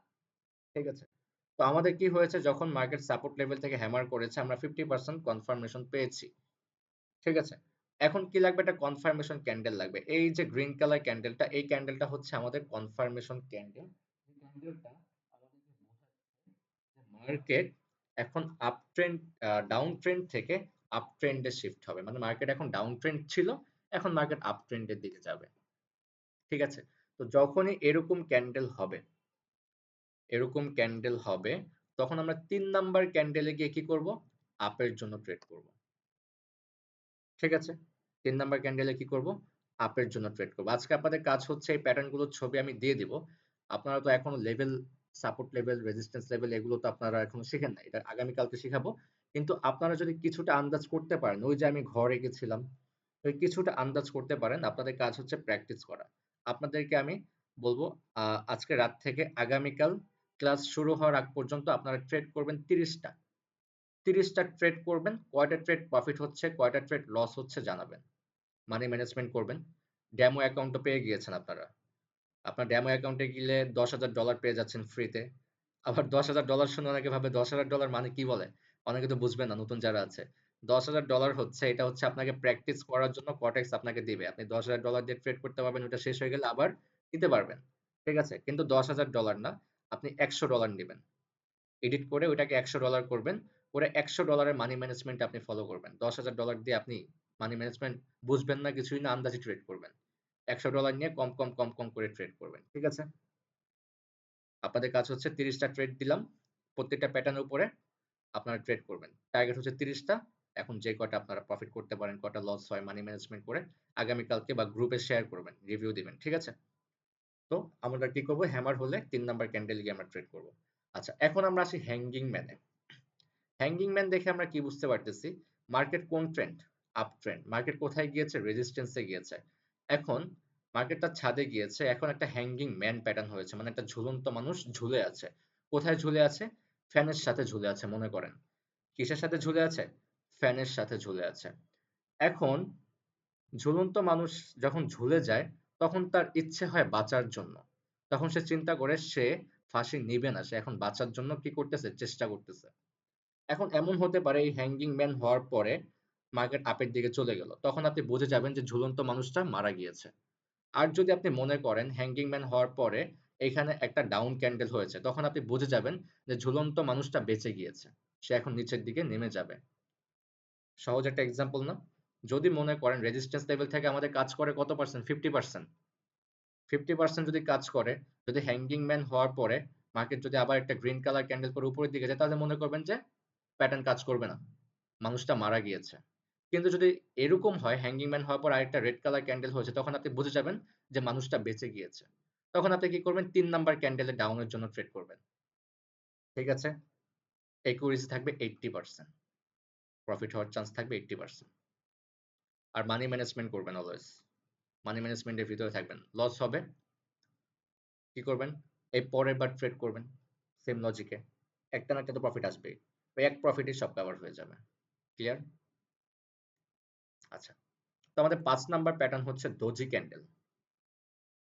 ঠিক আছে? তো আমাদের কি হয়েছে? যখন মার্কেট সাপোর্ট লেভেল থেকে হ্যামার করেছে আমরা 50% কনফার্মেশন পেয়েছি। ঠিক আছে? এখন কি লাগবে? একটা কনফার্মেশন ক্যান্ডেল লাগবে। এই যে গ্রিন কালার ক্যান্ডেলটা, এই ক্যান্ডেলটা হচ্ছে আমাদের কনফার্মেশন ক্যান্ডেল। এই ক্যান্ডেলটা আমাদেরকে বোঝাচ্ছে যে মার্কেট এখন আপ ট্রেন্ড, ডাউন ট্রেন্ড থেকে আপ ট্রেন্ডে শিফট হবে। মানে মার্কেট এখন ডাউন ট্রেন্ড ছিল, এখন মার্কেট আপ ট্রেন্ডের দিকে যাবে। ঠিক আছে? তো যখনই এরকম ক্যান্ডেল হবে, এরকম ক্যান্ডেল হবে, তখন আমরা ৩ নাম্বার ক্যান্ডেলে গিয়ে কি করব? আপের জন্য ট্রেড করব। ঠিক আছে? ৩ নাম্বার ক্যান্ডেলে কি করব? আপের জন্য ট্রেড করব। আজকে আপনাদের কাজ হচ্ছে এই প্যাটার্ন গুলোর ছবি আমি দিয়ে দিব। আপনারা তো এখনো level, support level, resistance level এগুলো তো আপনারা এখনো শিখেন নাই। এটা আগামী কালকে শিখাবো। কিন্তু আপনারা যদি কিছুটা আন্দাজ করতে পারেন, ওই যে আমি ঘর এঁকেছিলাম, ওই কিছুটা আন্দাজ করতে পারেন, আপনাদের কাজ হচ্ছে প্র্যাকটিস করা। আপনাদেরকে আমি বলব, আ আজকে রাত থেকে আগামীকাল ক্লাস শুরু হওয়ার আগ পর্যন্ত আপনারা ট্রেড করবেন ৩০ টা। ৩০ টা ট্রেড করবেন। কয়টা ট্রেড প্রফিট হচ্ছে, কয়টা ট্রেড লস হচ্ছে জানাবেন। মানি ম্যানেজমেন্ট করবেন। ডেমো অ্যাকাউন্টও পেয়ে গিয়েছেন আপনারা। আপনার ডেমো অ্যাকাউন্টে গেলে $১০,০০০ পেয়ে যাচ্ছেন ফ্রিতে। আবার $১০,০০০ শুনে অনেকে ভাবে $১০,০০০ মানে কি বলে? অনেকে তো বুঝবে না নতুন যারা আছে। $১০,০০০ হচ্ছে এটা হচ্ছে আপনাকে প্র্যাকটিস করার জন্য কটেক্স আপনাকে দিবে। আপনি $১০,০০০ দিয়ে ট্রেড করতে পারবেন, ওটা শেষ হয়ে গেলে আবার নিতে পারবেন। ঠিক আছে? কিন্তু $১০,০০০ না, আপনি $১০০ নিবেন। এডিট করে ওইটাকে $১০০ করবেন। করে $১০০ এর মানি ম্যানেজমেন্ট আপনি ফলো করবেন। $১০,০০০ দিয়ে আপনি মানি ম্যানেজমেন্ট বুঝবেন না, কিছুই না, আন্দাজে ট্রেড করবেন। $১০০ নিয়ে কম করে ট্রেড করবেন। ঠিক আছে? আপনাদের কাজ হচ্ছে ৩০ টা ট্রেড দিলাম। প্রত্যেকটা প্যাটার্নের উপরে আপনারা ট্রেড করবেন। টার্গেট হচ্ছে ৩০ টা। এখন যে কয়টা আপনারা প্রফিট করতে পারেন, কয়টা লস হয় মানি ম্যানেজমেন্ট করে আগামীকালকে বা গ্রুপে শেয়ার করবেন, রিভিউ দিবেন। ঠিক আছে? তো আমরা কি করব? হ্যামার হলে ৩ নাম্বার ক্যান্ডেল গিয়ে আমরা ট্রেড করব। আচ্ছা, এখন আমরা আসি হ্যাঙ্গিং ম্যানে। হ্যাঙ্গিং ম্যান দেখে আমরা কি বুঝতে পারতেছি? মার্কেট কোন ট্রেন্ড? Up trend. মার্কেট কোথায় গিয়েছে? রেজিস্ট্যান্স এ গিয়েছে। এখন মার্কেটটা ছাদে গিয়েছে। এখন একটা হ্যাঙ্গিং ম্যান প্যাটার্ন হয়েছে। মানে একটা ঝুলন্ত মানুষ ঝুলে আছে। কোথায় ঝুলে আছে? ফ্যানের সাথে ঝুলে আছে মনে করেন। কিসের সাথে ঝুলে আছে? ফ্যানের সাথে ঝুলে আছে। এখন ঝুলন্ত মানুষ যখন ঝুলে যায়, তখন তার ইচ্ছে হয় বাঁচার জন্য। তখন সে চিন্তা করে সে ফাঁসি নিবে না। সে এখন বাঁচার জন্য কি করতেছে? চেষ্টা করতেছে। এখন এমন হতে পারে এই হ্যাঙ্গিং ম্যান হওয়ার পরে মার্কেট আপের দিকে চলে গেল। তখন আপনি বুঝে যাবেন যে ঝুলন্ত মানুষটা মারা গিয়েছে। আর যদি আপনি মনে করেন হ্যাঙ্গিং ম্যান হওয়ার পরে এখানে একটা ডাউন ক্যান্ডেল হয়েছে, তখন আপনি বুঝে যাবেন যে ঝুলন্ত মানুষটা বেঁচে গিয়েছে। সে এখন নিচের দিকে নেমে যাবে। সহজ একটা এক্সাম্পল না? যদি মনে করেন রেজিস্ট্যান্স লেভেল থেকে আমাদের কাজ করে কত পার্সেন্ট? 50%। 50% যদি কাজ করে, যদি হ্যাঙ্গিং ম্যান হওয়ার পরে মার্কেট যদি আবার একটা গ্রিন কালার ক্যান্ডেল করে উপরের দিকে যায়, তাহলে মনে করবেন যে প্যাটার্ন কাজ করবে না। মানুষটা মারা গিয়েছে। কিন্তু যদি এরকম হয় হ্যাঙ্গিং ম্যান হওয়ার পর আরেকটা রেড কালার ক্যান্ডেল হয়েছে, তখন আপনি বুঝে যাবেন যে মানুষটা বেঁচে গিয়েছে। তখন আপনি কি করবেন? ৩ নাম্বার ক্যান্ডেলে ডাউনের জন্য ট্রেড করবেন। ঠিক আছে? একুরেসি থাকবে 80%। প্রফিট হওয়ার চান্স থাকবে 80%। আর মানি ম্যানেজমেন্ট করবেন অলওয়েজ। মানি ম্যানেজমেন্টের ভিতরে থাকবেন। লস হবে, কি করবেন? এই পরের বার ট্রেড করবেন। সেম লজিকে। একটা না একটা তো প্রফিট আসবেই। ওই এক প্রফিটেই সব কভার হয়ে যাবে। ক্লিয়ার? আচ্ছা। তো আমাদের ৫ নাম্বার প্যাটার্ন হচ্ছে ডোজি ক্যান্ডেল।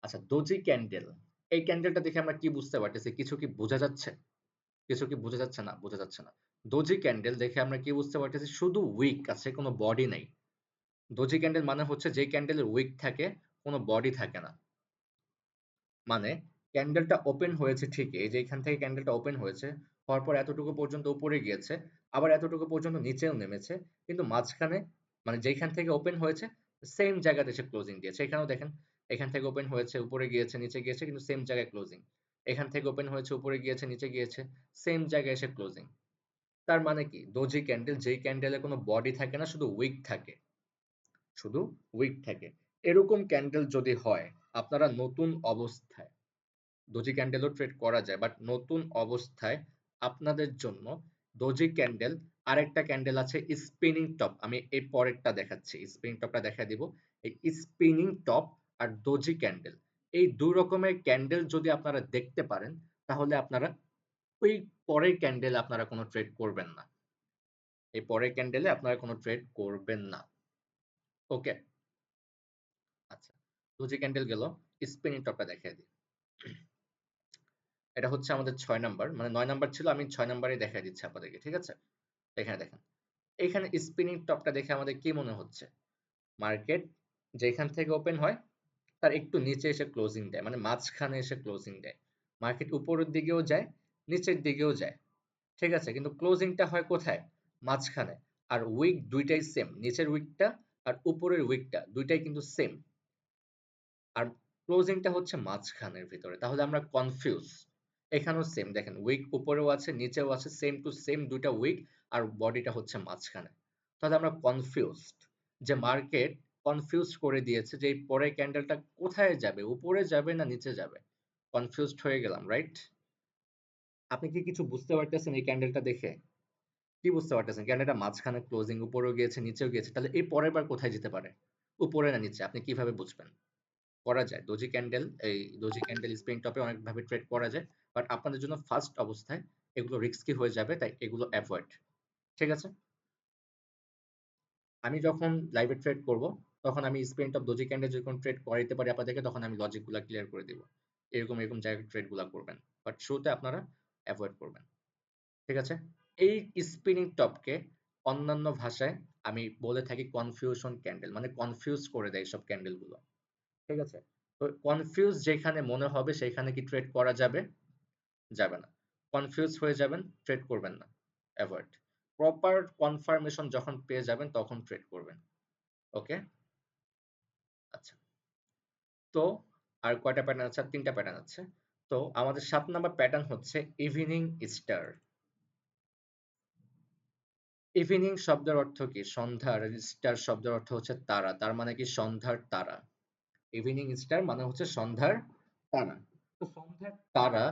আচ্ছা, ডোজি ক্যান্ডেল। এই ক্যান্ডেলটা দেখে আমরা কি বুঝতে পারতেছি? কিছু কি বোঝা যাচ্ছে? কিছু কি বোঝা যাচ্ছে না? বোঝা যাচ্ছে না। ডোজি ক্যান্ডেল দেখে আমরা কি বুঝতে পারতেছি? শুধু উইক আছে, কোনো বডি নাই। ডোজি ক্যান্ডেল মানে হচ্ছে যে ক্যান্ডেলের উইক থাকে, কোনো বডি থাকে না। মানে ক্যান্ডেলটা ওপেন হয়েছে ঠিকই। এই যে এখান থেকে ক্যান্ডেলটা ওপেন হয়েছে, হওয়ার পর এতটুকু পর্যন্ত উপরে গিয়েছে, আবার এতটুকু পর্যন্ত নিচেও নেমেছে। কিন্তু মাঝখানে মানে যেইখান থেকে ওপেন হয়েছে সেম জায়গাতে এসে ক্লোজিং দিয়েছে। এখানেও দেখেন, এখান থেকে ওপেন হয়েছে, উপরে গিয়েছে, নিচে গিয়েছে, কিন্তু সেম জায়গায় ক্লোজিং। এখান থেকে ওপেন হয়েছে, উপরে গিয়েছে, নিচে গিয়েছে, সেম জায়গায় এসে ক্লোজিং। তার মানে কি? ডোজি ক্যান্ডেল, যেই ক্যান্ডেলে কোনো বডি থাকে না, শুধু উইক থাকে। শুধু উইক থাকে। এরকম ক্যান্ডেল যদি হয়, আপনারা নতুন অবস্থায় ডোজি ক্যান্ডেলও ট্রেড করা যায়, বাট নতুন অবস্থায় আপনাদের জন্য ডোজি ক্যান্ডেল, আরেকটা ক্যান্ডেল আছে স্পিনিং টপ। আমি এই পরেরটা দেখাচ্ছি, স্পিনিং টপটা দেখা দিব। এই স্পিনিং টপ আর ডোজি ক্যান্ডেল, এই দুই রকমের ক্যান্ডেল যদি আপনারা দেখতে পারেন, তাহলে আপনারা ওই পরের ক্যান্ডেল আপনারা কোনো ট্রেড করবেন না। এই পরের ক্যান্ডেলে আপনারা কোনো ট্রেড করবেন না। ওকে? আচ্ছা, ডোজি ক্যান্ডেল গেল। স্পিনিং টপটা দেখিয়ে দিই। এটা হচ্ছে আমাদের ৬ নাম্বার, মানে ৯ নাম্বার ছিল, আমি ৬ নাম্বারেই দেখায় দিচ্ছি আপনাদেরকে। ঠিক আছে? এখানে দেখেন। এইখানে স্পিনিং টপটা দেখে আমাদের কি মনে হচ্ছে? মার্কেট যেখান থেকে ওপেন হয় তার একটু নিচে এসে ক্লোজিং দেয়। মানে মাঝখানে এসে ক্লোজিং দেয়। মার্কেট উপরের দিকেও যায়, নিচের দিকেও যায়। ঠিক আছে? কিন্তু ক্লোজিংটা হয় কোথায়? মাঝখানে। আর উইক ২ টাই সেম। নিচের উইকটা আর উপরের উইকটা ২ টাই কিন্তু সেম। আর ক্লোজিংটা হচ্ছে মাঝখানের ভিতরে। তাহলে আমরা কনফিউজ। এখানেও সেম দেখেন, উইক উপরেও আছে, নিচেও আছে, সেম টু সেম ২ টা উইক আর বডিটা হচ্ছে মাঝখানে। তাহলে আমরা কনফিউজড যে মার্কেট কনফিউজড করে দিয়েছে যে এই পরের ক্যান্ডেলটা কোথায় যাবে? উপরে যাবে না নিচে যাবে? কনফিউজড হয়ে গেলাম, রাইট? আপনি কি কিছু বুঝতে পারতেছেন এই ক্যান্ডেলটা দেখে? কি বুঝতে পারতেছেন? ক্যান্ডেলটা মাঝখানে ক্লোজিং উপরেও গিয়েছে, নিচেও গিয়েছে। তাহলে এই পরের বার কোথায় যেতে পারে? উপরে না নিচে? আপনি কিভাবে বুঝবেন? করা যায়। ডোজি ক্যান্ডেল স্প্রিং টপে অনেকভাবে ট্রেড করা যায়। বাট আপনাদের জন্য ফার্স্ট অবস্থায় এগুলো রিস্কি হয়ে যাবে, তাই এগুলো এভয়েড। ঠিক আছে? আমি যখন লাইভে ট্রেড করব, তখন আমি স্প্রিং টপ ডোজি ক্যান্ডেল যখন ট্রেড করাইতে পারি আপনাদেরকে, তখন আমি লজিক গুলা ক্লিয়ার করে দিব। এরকম জায়গায় ট্রেড গুলা করবেন। বাট শুরুতে আপনারা এভয়েড করবেন। ঠিক আছে? এই স্পিনিং টপকে অন্যান্য ভাষায় আমি বলে থাকি কনফিউশন ক্যান্ডেল, মানে কনফিউজ করে দেয় সব ক্যান্ডেল গুলো। ঠিক আছে? তো কনফিউজ যেখানে মনে হবে সেখানে কি ট্রেড করা যাবে? যাবে না। কনফিউজ হয়ে যাবেন, ট্রেড করবেন না। অ্যাভয়েড। প্রপার কনফার্মেশন যখন পেয়ে যাবেন তখন ট্রেড করবেন। ওকে? আচ্ছা। তো আর কয়টা প্যাটার্ন আছে? আর ৩ টা প্যাটার্ন আছে। তো আমাদের ৭ নাম্বার প্যাটার্ন হচ্ছে ইভিনিং স্টার। ইভিনিং শব্দের অর্থ কি? সন্ধ্যার। স্টার শব্দের অর্থ হচ্ছে তারা। তার মানে কি? সন্ধ্যার তারা। ইভিনিং স্টার মানে হচ্ছে সন্ধ্যার তারা। তো সন্ধ্যার তারা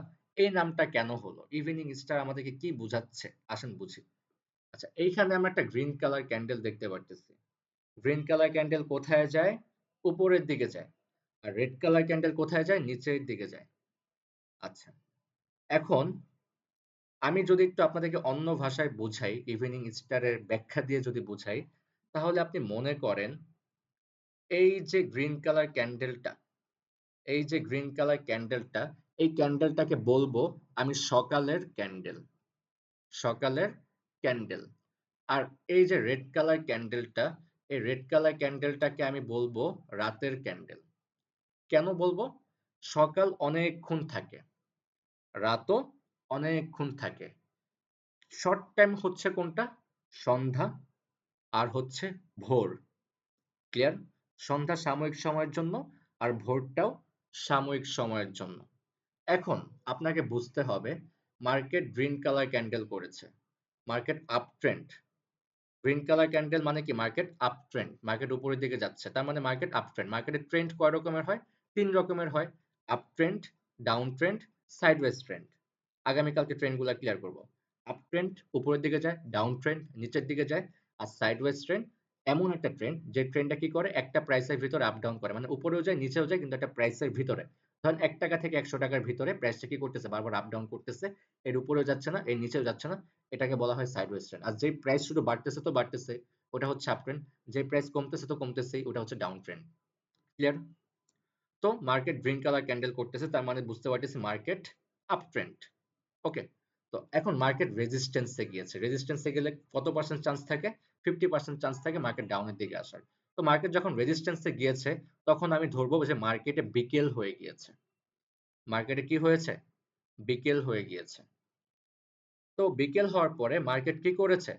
এই নামটা কেন হলো? ইভিনিং স্টার আমাদেরকে কি বুঝাচ্ছে? আসেন বুঝি। আচ্ছা, এইখানে আমরা একটা গ্রিন কালার ক্যান্ডেল দেখতে পারতেছি। গ্রিন কালার ক্যান্ডেল কোথায় যায়? উপরের দিকে যায়। আর রেড কালার ক্যান্ডেল কোথায় যায়? নিচের দিকে যায়। আচ্ছা, এখন আমি যদি একটু আপনাদেরকে অন্য ভাষায় বুঝাই, ইভিনিং স্টারের ব্যাখ্যা দিয়ে যদি বুঝাই, তাহলে আপনি মনে করেন এই যে গ্রিন কালার ক্যান্ডেলটা, এই যে গ্রিন কালার ক্যান্ডেলটা, এই ক্যান্ডেলটাকে বলবো আমি সকালের ক্যান্ডেল। সকালের ক্যান্ডেল। আর এই যে রেড কালার ক্যান্ডেলটা, এই রেড কালার ক্যান্ডেলটাকে আমি বলবো রাতের ক্যান্ডেল। কেন বলবো? সকাল অনেকক্ষণ থাকে, রাতও অনেকক্ষণ থাকে। শর্ট টাইম হচ্ছে কোনটা? সন্ধ্যা আর হচ্ছে ভোর। ক্লিয়ার? সন্ধ্যা সাময়িক সময়ের জন্য আর ভোরটাও সাময়িক সময়ের জন্য। এখন আপনাকে বুঝতে হবে মার্কেট গ্রিন কালার ক্যান্ডেল করেছে। Market up trend. Green colour candle মানে কি? Market up trend. মার্কেট উপরের দিকে যাচ্ছে। তার মানে মার্কেট আপ ট্রেন্ড। মার্কেটের ট্রেন্ড কয় রকমের হয়? ৩ রকমের হয়। Up trend, down trend, sideways trend. আগামীকালকে ট্রেন্ডগুলা ক্লিয়ার করব। আপ ট্রেন্ড উপরের দিকে যায়, ডাউন ট্রেন্ড নিচের দিকে যায়, আর সাইডওয়েজ ট্রেন্ড এমন একটা ট্রেন্ড যে ট্রেন্ডটা কি করে? একটা প্রাইসের ভিতরে আপ ডাউন করে। মানে উপরেও যায় নিচেও যায় কিন্তু একটা প্রাইসের ভিতরে। ধরেন ৳১ থেকে ৳১০০ ভিতরে প্রাইসটা কি করতেছে? বারবার আপ ডাউন করতেছে। এর উপরেও যাচ্ছে না, এর নিচেও যাচ্ছে না। এটাকে বলা হয় সাইডওয়েজ ট্রেন্ড। আর যেই প্রাইস শুধু বাড়তেছে তো বাড়তেছে, ওটা হচ্ছে আপ ট্রেন্ড। যেই প্রাইস কমতেছে তো কমতেছেই, ওটা হচ্ছে ডাউন ট্রেন্ড। ক্লিয়ার? তো মার্কেট গ্রিন কালার ক্যান্ডেল করতেছে, তার মানে বুঝতে পারতেছি মার্কেট আপ ট্রেন্ড। ওকে? তো এখন মার্কেট রেজিস্ট্যান্স এ গিয়েছে। রেজিস্ট্যান্স এ গেলে কত পার্সেন্ট চান্স থাকে? 50% চান্স থাকে মার্কেট ডাউনের দিকে আসার। তো মার্কেট যখন রেজিস্ট্যান্স এ গিয়েছে, তখন আমি ধরবো যে মার্কেটে বিকেল হয়ে গিয়েছে। মার্কেটে কি হয়েছে? বিকেল হয়ে গিয়েছে। তো বিকেল হওয়ার পরে মার্কেট কি করেছে?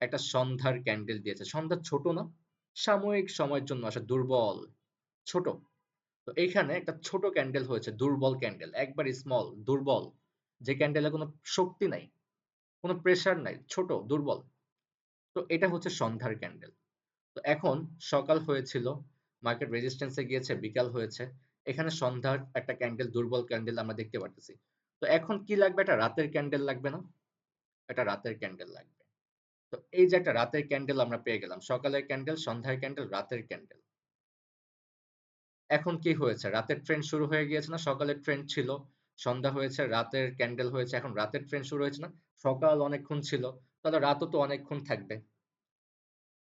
একটা সন্ধ্যার ক্যান্ডেল দিয়েছে। সন্ধ্যা ছোট না? সাময়িক সময়ের জন্য আসে, দুর্বল, ছোট। তো এইখানে একটা ছোট ক্যান্ডেল হয়েছে, দুর্বল ক্যান্ডেল, একবার স্মল, দুর্বল, যে ক্যান্ডেলে কোনো শক্তি নাই, কোনো প্রেসার নাই, ছোট, দুর্বল। তো এটা হচ্ছে সন্ধ্যার ক্যান্ডেল। তো এখন সকাল হয়েছিল, মার্কেট রেজিস্ট্যান্স এ গিয়েছে, বিকাল হয়েছে। এখানে সন্ধ্যার একটা ক্যান্ডেল, দুর্বল ক্যান্ডেল আমরা দেখতে পারতেছি। তো এখন কি লাগবে? একটা রাতের ক্যান্ডেল লাগবে না? একটা রাতের ক্যান্ডেল লাগবে। তো এই যে একটা রাতের ক্যান্ডেল আমরা পেয়ে গেলাম। সকালের ক্যান্ডেল, সন্ধ্যার ক্যান্ডেল, রাতের ক্যান্ডেল। এখন কি হয়েছে? রাতের ট্রেন্ড শুরু হয়ে গিয়েছে না? সকালের ট্রেন্ড ছিল, সন্ধ্যা হয়েছে, রাতের ক্যান্ডেল হয়েছে, এখন রাতের ট্রেন্ড শুরু হয়েছে না? সকাল অনেকক্ষণ ছিল, তাহলে রাতও তো অনেকক্ষণ থাকবে।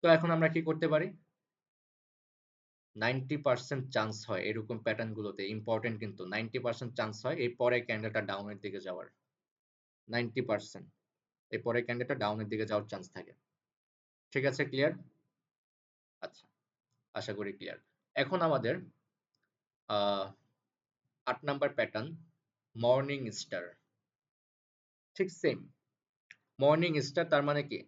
তো এখন আমরা কি করতে পারি? 90% চান্স হয় এরকম প্যাটার্ন গুলোতে, ইম্পর্টেন্ট কিন্তু 90% চান্স হয় এই পরের ক্যান্ডেলটা ডাউনের দিকে যাওয়ার। 90% এই পরের ক্যান্ডেলটা ডাউনের দিকে যাওয়ার চান্স থাকে। ঠিক আছে? ক্লিয়ার? আচ্ছা, আশা করি ক্লিয়ার। এখন আমাদের ৮ নাম্বার প্যাটার্ন মর্নিং স্টার। ঠিক সেম। মর্নিং স্টার তার মানে কি?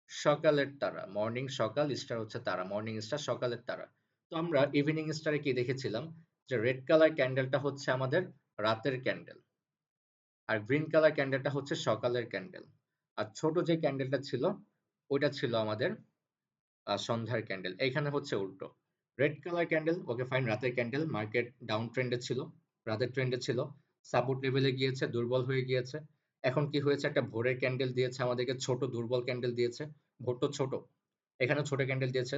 সকালের তারা। মর্নিং সকাল, স্টার হচ্ছে তারা। মর্নিং স্টার সকালের তারা। তো আমরা ইভিনিং স্টারে কি দেখেছিলাম? যে রেড কালার ক্যান্ডেলটা হচ্ছে আমাদের রাতের ক্যান্ডেল। আর গ্রিন কালার ক্যান্ডেলটা হচ্ছে সকালের ক্যান্ডেল। আর ছোট যে ক্যান্ডেলটা ছিল, ওইটা ছিল আমাদের সন্ধ্যার ক্যান্ডেল। এইখানে হচ্ছে উল্টো। Red colour candle, okay fine, রাতের ক্যান্ডেল, মার্কেট ডাউন ট্রেন্ডে ছিল, রাতের ট্রেন্ডে ছিল, সাপোর্ট লেভেলে গিয়েছে, দুর্বল হয়ে গিয়েছে। এখন কি হয়েছে, একটা ভোরের ক্যান্ডেল দিয়েছে আমাদেরকে, ছোট দুর্বল ক্যান্ডেল দিয়েছে। ভোর তো ছোট, এখানে ছোট ক্যান্ডেল দিয়েছে।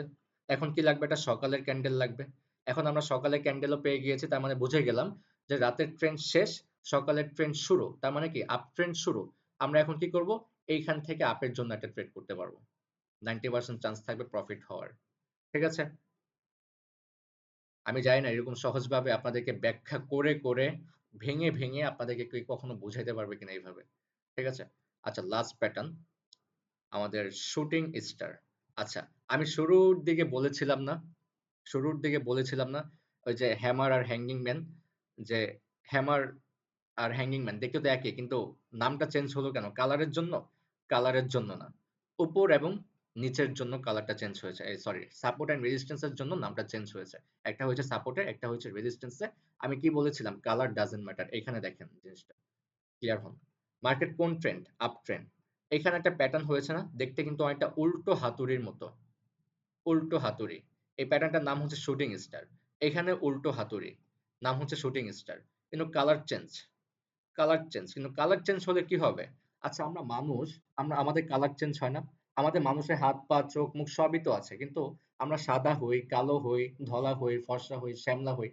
এখন কি লাগবে, একটা সকালের ক্যান্ডেল লাগবে। এখন আমরা সকালের ক্যান্ডেলও পেয়ে গিয়েছি, তার মানে বুঝে গেলাম যে রাতের ট্রেন্ড শেষ, সকালের ট্রেন্ড শুরু, তার মানে কি আপ ট্রেন্ড শুরু। আমরা এখন কি করব, এইখান থেকে আপের জন্য একটা ট্রেড করতে পারবো, 90% চান্স থাকবে প্রফিট হওয়ার। ঠিক আছে, আমি জানি না এরকম সহজভাবে আপনাদেরকে ব্যাখ্যা করে করে ভেঙে ভেঙে আপনাদেরকে কেউ কখনো বুঝাইতে পারবে কিনা এইভাবে। ঠিক আছে, আচ্ছা লাস্ট প্যাটার্ন আমাদের শুটিং স্টার। আচ্ছা, আমি শুরুর দিকে বলেছিলাম না ওই যে হ্যামার আর হ্যাঙ্গিং ম্যান, যে হ্যামার আর হ্যাঙ্গিং ম্যান দেখতে তো একই, কিন্তু নামটা চেঞ্জ হলো কেন, কালারের জন্য? কালারের জন্য না, উপর এবং নিচের জন্য কালারটা চেঞ্জ হয়েছে, সরি সাপোর্ট এন্ড রেজিস্ট্যান্স এর জন্য নামটা চেঞ্জ হয়েছে। একটা হয়েছে সাপোর্টে, একটা হয়েছে রেজিস্ট্যান্সে। আমি কি বলেছিলাম, কালার ডাজন্ট ম্যাটার। এখানে দেখেন জিনিসটা ক্লিয়ার হন। মার্কেট কোন ট্রেন্ড, আপ ট্রেন্ড। এখানে একটা প্যাটার্ন হয়েছে না, দেখতে কিন্তু অনেকটা উল্টো হাতুড়ির মতো, উল্টো হাতুড়ি। এই প্যাটার্নটার নাম হচ্ছে শুটিং স্টার। এখানে উল্টো হাতুড়ি, নাম হচ্ছে শুটিং স্টার। কিন্তু কালার চেঞ্জ, কিন্তু কালার চেঞ্জ হলে কি হবে? আচ্ছা আমরা মানুষ, আমাদের কালার চেঞ্জ হয় না? আমাদের মানুষের হাত পা চোখ মুখ সবই তো আছে, কিন্তু আমরা সাদা হই, কালো হই, ধলা হই, ফর্সা হই, শ্যামলা হই,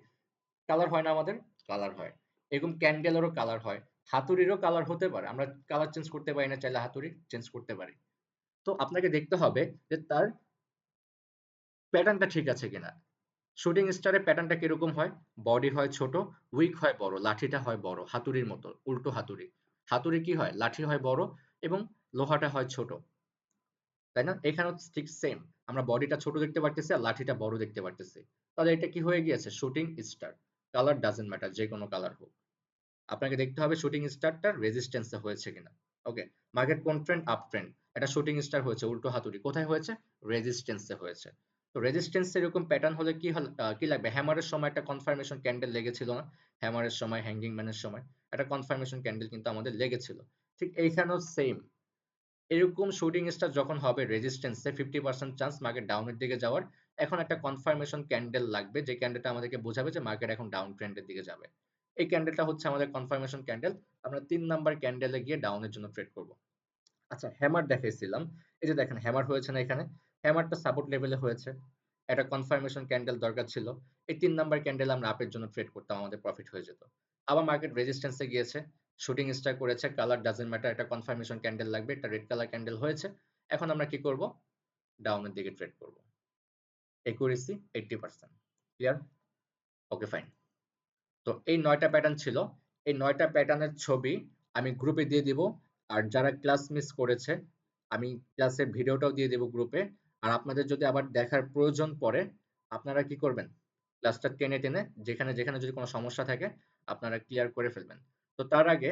কালার হয় না আমাদের? কালার হয়। এরকম ক্যান্ডেলেরও কালার হয়, হাতুড়িরও কালার হতে পারে। আমরা কালার চেঞ্জ করতে পারি না, চাইলে হাতুড়ি চেঞ্জ করতে পারি। তো আপনাকে দেখতে হবে যে তার প্যাটার্নটা ঠিক আছে কিনা। শুটিং স্টারের প্যাটার্নটা কিরকম হয়? বডি হয় ছোট, উইক হয় বড়, লাঠিটা হয় বড়, হাতুড়ির মতো, উল্টো হাতুড়ি। হাতুড়ি কি হয়? লাঠি হয় বড় এবং লোহাটা হয় ছোট। তাই না? এখানেও ঠিক সেম। আমরা বডিটা ছোট দেখতে পারতেছি আর লাঠিটা বড় দেখতে পারতেছি। তাহলে এটা কি হয়ে গিয়েছে? Shooting star. Colour doesn't matter, যে কোনো কালার হোক। আপনাকে দেখতে হবে শুটিং স্টারটা রেজিস্ট্যান্স এ হয়েছে কিনা। ওকে, মার্কেট কোন ট্রেন্ড, আপ ট্রেন্ড। এটা শুটিং স্টার হয়েছে, উল্টো হাতুড়ি কোথায় হয়েছে? রেজিস্ট্যান্স এ হয়েছে। তো রেজিস্ট্যান্স এরকম প্যাটার্ন হলে কি লাগবে? হ্যামারের সময় একটা কনফার্মেশন ক্যান্ডেল লেগেছিল না? হ্যামারের সময়, হ্যাঙ্গিং ম্যানের সময় একটা কনফার্মেশন ক্যান্ডেল কিন্তু আমাদের লেগেছিল। ঠিক এইখানেও সেম, এরকম শুটিং স্টার যখন হবে রেজিস্ট্যান্স এ 50% চান্স মার্কেট ডাউনের দিকে যাওয়ার। এখন একটা কনফার্মেশন ক্যান্ডেল লাগবে, যে ক্যান্ডেলটা আমাদেরকে বোঝাবে যে মার্কেট এখন ডাউন ট্রেন্ডের দিকে যাবে। এই ক্যান্ডেলটা হচ্ছে আমাদের কনফার্মেশন ক্যান্ডেল। আমরা 3 নাম্বার ক্যান্ডেলে গিয়ে ডাউনের জন্য ট্রেড করব। আচ্ছা হ্যামার দেখাইছিলাম, এই যে দেখেন হ্যামার হয়েছে না এখানে? হ্যামারটা সাপোর্ট লেভেলে হয়েছে, একটা কনফার্মেশন ক্যান্ডেল দরকার ছিল। এই 3 নাম্বার ক্যান্ডেল আমরা আপের জন্য ট্রেড করতাম, আমাদের প্রফিট হয়ে যেত। আবার মার্কেট রেজিস্ট্যান্সে গিয়েছে, শুটিং স্টার করেছে, কালার ডাজন্ট ম্যাটার, একটা কনফার্মেশন ক্যান্ডেল লাগবে, একটা রেড কালার ক্যান্ডেল হয়েছে। এখন আমরা কি করব? ডাউনের দিকে ট্রেড করব। একুরেসি 80%। ক্লিয়ার? Okay fine. তো এই 9টা প্যাটার্ন ছিল। এই 9টা প্যাটার্নের ছবি আমি গ্রুপে দিয়ে দিব। আর যারা ক্লাস মিস করেছে, আমি ক্লাসের ভিডিওটাও দিয়ে দেব গ্রুপে। আর আপনাদের যদি আবার দেখার প্রয়োজন পড়ে, আপনারা কি করবেন? ক্লাসটা টেনে টেনে যেখানে যেখানে যদি কোনো সমস্যা থাকে আপনারা ক্লিয়ার করে ফেলবেন। তো তার আগে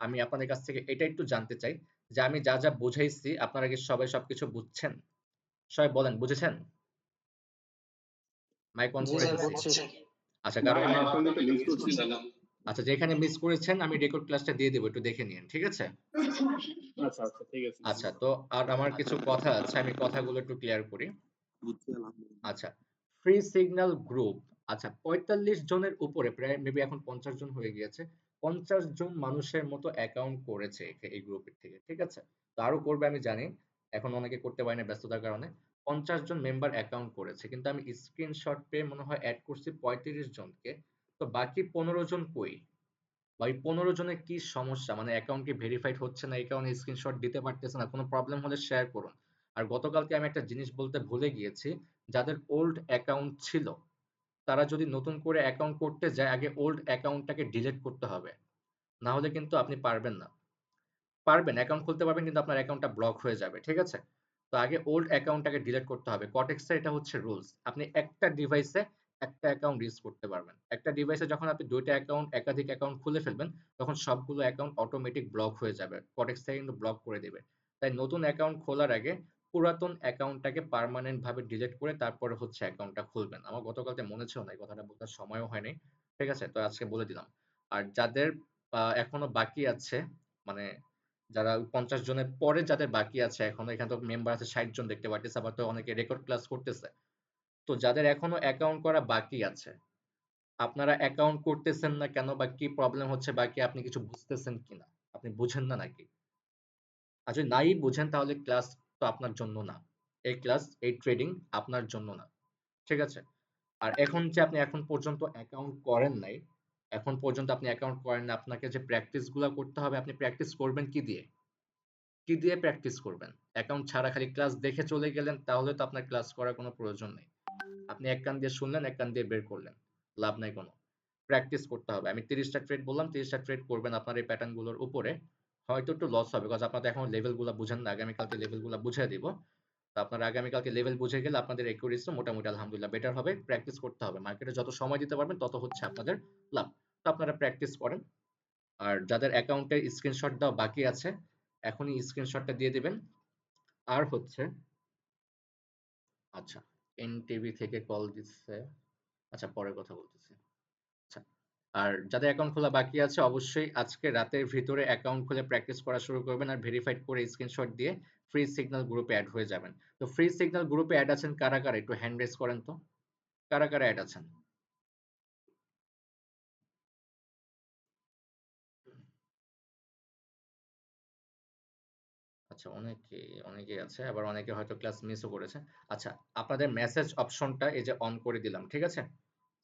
আমি আপনাদের কাছ থেকে এটা একটু জানতে চাই যে আমি যা যা বুঝাইছি আপনারা কি সবাই সবকিছু বুঝছেন? সবাই বলেন, বুঝেছেন? মাইক অন জি করে স্যার দিছি। বুঝছি। আচ্ছা না কারো কোনো, এখন তো মিস করছিলাম। আচ্ছা যেখানে মিস করেছেন আমি রেকর্ড ক্লাসটা দিয়ে দেবো, একটু দেখে নিন, ঠিক আছে? আচ্ছা আচ্ছা ঠিক আছে। আচ্ছা তো আর আমার কিছু কথা আছে, আমি কথাগুলো একটু ক্লিয়ার করি। আচ্ছা, ফ্রি সিগন্যাল গ্রুপ। আচ্ছা ৪৫ জনের উপরে, প্রায় মেবি এখন ৫০ জন হয়ে গিয়েছে। ৫০ জন মানুষের মতো অ্যাকাউন্ট করেছে এই গ্রুপের থেকে, ঠিক আছে? তো আরো করবে আমি জানি, এখন অনেকে করতে পারে না ব্যস্ততার কারণে। ৫০ জন মেম্বার অ্যাকাউন্ট করেছে, কিন্তু আমি স্ক্রিনশট পেয়ে মনে হয় অ্যাড করছি ৩৫ জনকে। তো বাকি ১৫ জন কই? বা ওই ১৫ জনের কি সমস্যা? মানে অ্যাকাউন্ট কি ভেরিফাইড হচ্ছে না, এই কারণে স্ক্রিনশট দিতে পারতেছে না? কোনো প্রবলেম হলে শেয়ার করুন। আর গতকালকে আমি একটা জিনিস বলতে ভুলে গিয়েছি, যাদের ওল্ড অ্যাকাউন্ট ছিল তারা যদি নতুন করে অ্যাকাউন্ট করতে যায় আগে ওল্ড অ্যাকাউন্টটাকে ডিলিট করতে হবে। না হলে কিন্তু আপনি পারবেন না। পারবেন, অ্যাকাউন্ট খুলতে পারবেন কিন্তু আপনার অ্যাকাউন্টটা ব্লক হয়ে যাবে, ঠিক আছে? তো আগে ওল্ড অ্যাকাউন্টটাকে ডিলিট করতে হবে। কটেক্সের এটা হচ্ছে রুলস। আপনি একটা ডিভাইসে একটা অ্যাকাউন্ট ইউজ করতে পারবেন। একটা ডিভাইসে যখন আপনি ২ টা অ্যাকাউন্ট, একাধিক অ্যাকাউন্ট খুলে ফেলবেন, তখন সবগুলো অ্যাকাউন্ট অটোমেটিক ব্লক হয়ে যাবে। কটেক্স থেকে কিন্তু ব্লক করে দিবে। তাই নতুন অ্যাকাউন্ট খোলার আগে পুরাতন অ্যাকাউন্টটাকে পার্মানেন্ট ভাবে ডিলিট করে তারপরে হচ্ছে অ্যাকাউন্টটা খুলবেন। আমার গতকালকে মনে ছিল না, এই কথাটা বলার সময়ও হয়নি। ঠিক আছে? তো আজকে বলে দিলাম। আর যাদের এখনো বাকি আছে, মানে যারা ৫০ জনের পরে যাদের বাকি আছে এখনো, এখানে তো মেম্বার আছে ৬০ জন দেখতে পারতেছি, আবার তো অনেকে রেকর্ড ক্লাস করতেছে। তো যাদের এখনো অ্যাকাউন্ট করা বাকি আছে, আপনারা অ্যাকাউন্ট করতেছেন না কেন বা কি প্রবলেম হচ্ছে, বাকি আপনি কিছু বুঝতেছেন কিনা? আপনি বুঝেন না নাকি? আর যদি নাই বুঝেন তাহলে ক্লাস তো আপনার জন্য না। এই ক্লাস, এই ট্রেডিং আপনার জন্য না। ঠিক আছে? আর এখন যে আপনি এখন পর্যন্ত অ্যাকাউন্ট করেন নাই, এখন পর্যন্ত আপনি অ্যাকাউন্ট করেন না, আপনাকে যে প্র্যাকটিস গুলা করতে হবে, আপনি প্র্যাকটিস করবেন কি দিয়ে? কি দিয়ে প্র্যাকটিস করবেন? অ্যাকাউন্ট ছাড়া খালি ক্লাস দেখে চলে গেলেন, তাহলে তো আপনার ক্লাস করার কোনো প্রয়োজন নেই। আপনি এক কান দিয়ে শুনলেন, এক কান দিয়ে বের করলেন। লাভ নাই কোনো। প্র্যাকটিস করতে হবে। আমি ৩০ টা ট্রেড বললাম, ৩০ টা ট্রেড করবেন আপনার এই প্যাটার্ন গুলোর উপরে। হয়তো একটু লস হবে, বিকজ আপনারা তো এখনো লেভেল গুলা বুঝেন না। আগামীকালকে লেভেল গুলা বুঝায় দিব। তো আপনারা আগামীকালকে লেভেল বুঝে গেলে আপনাদের একুরেসি মোটামুটি আলহামদুলিল্লাহ বেটার হবে। প্র্যাকটিস করতে হবে। মার্কেটে যত সময় দিতে পারবেন তত হচ্ছে আপনাদের লাভ। তো আপনারা প্র্যাকটিস করেন। আর যাদের অ্যাকাউন্টের স্ক্রিনশট দেওয়া বাকি আছে, এখনই স্ক্রিনশটটা দিয়ে দিবেন। আর হচ্ছে, আচ্ছা, এনটিভি থেকে কল দিচ্ছে। আচ্ছা, পরে কথা বলতেছি। আচ্ছা, আর যাদের অ্যাকাউন্ট খোলা বাকি আছে অবশ্যই আজকে রাতের ভিতরে অ্যাকাউন্ট খুলে প্র্যাকটিস করা শুরু করবেন, আর ভেরিফাইড করে স্ক্রিনশট দিয়ে ফ্রি সিগন্যাল গ্রুপে অ্যাড হয়ে যাবেন। তো ফ্রি সিগন্যাল গ্রুপে অ্যাড আছেন কারা কারা, একটু হ্যান্ড রেজ করেন তো। কারা কারা অ্যাড আছেন? আচ্ছা, অনেকেই আছে, আবার অনেকে হয়তো ক্লাস মিসও করেছে। আচ্ছা, আপনাদের মেসেজ অপশনটা এই যে অন করে দিলাম, ঠিক আছে?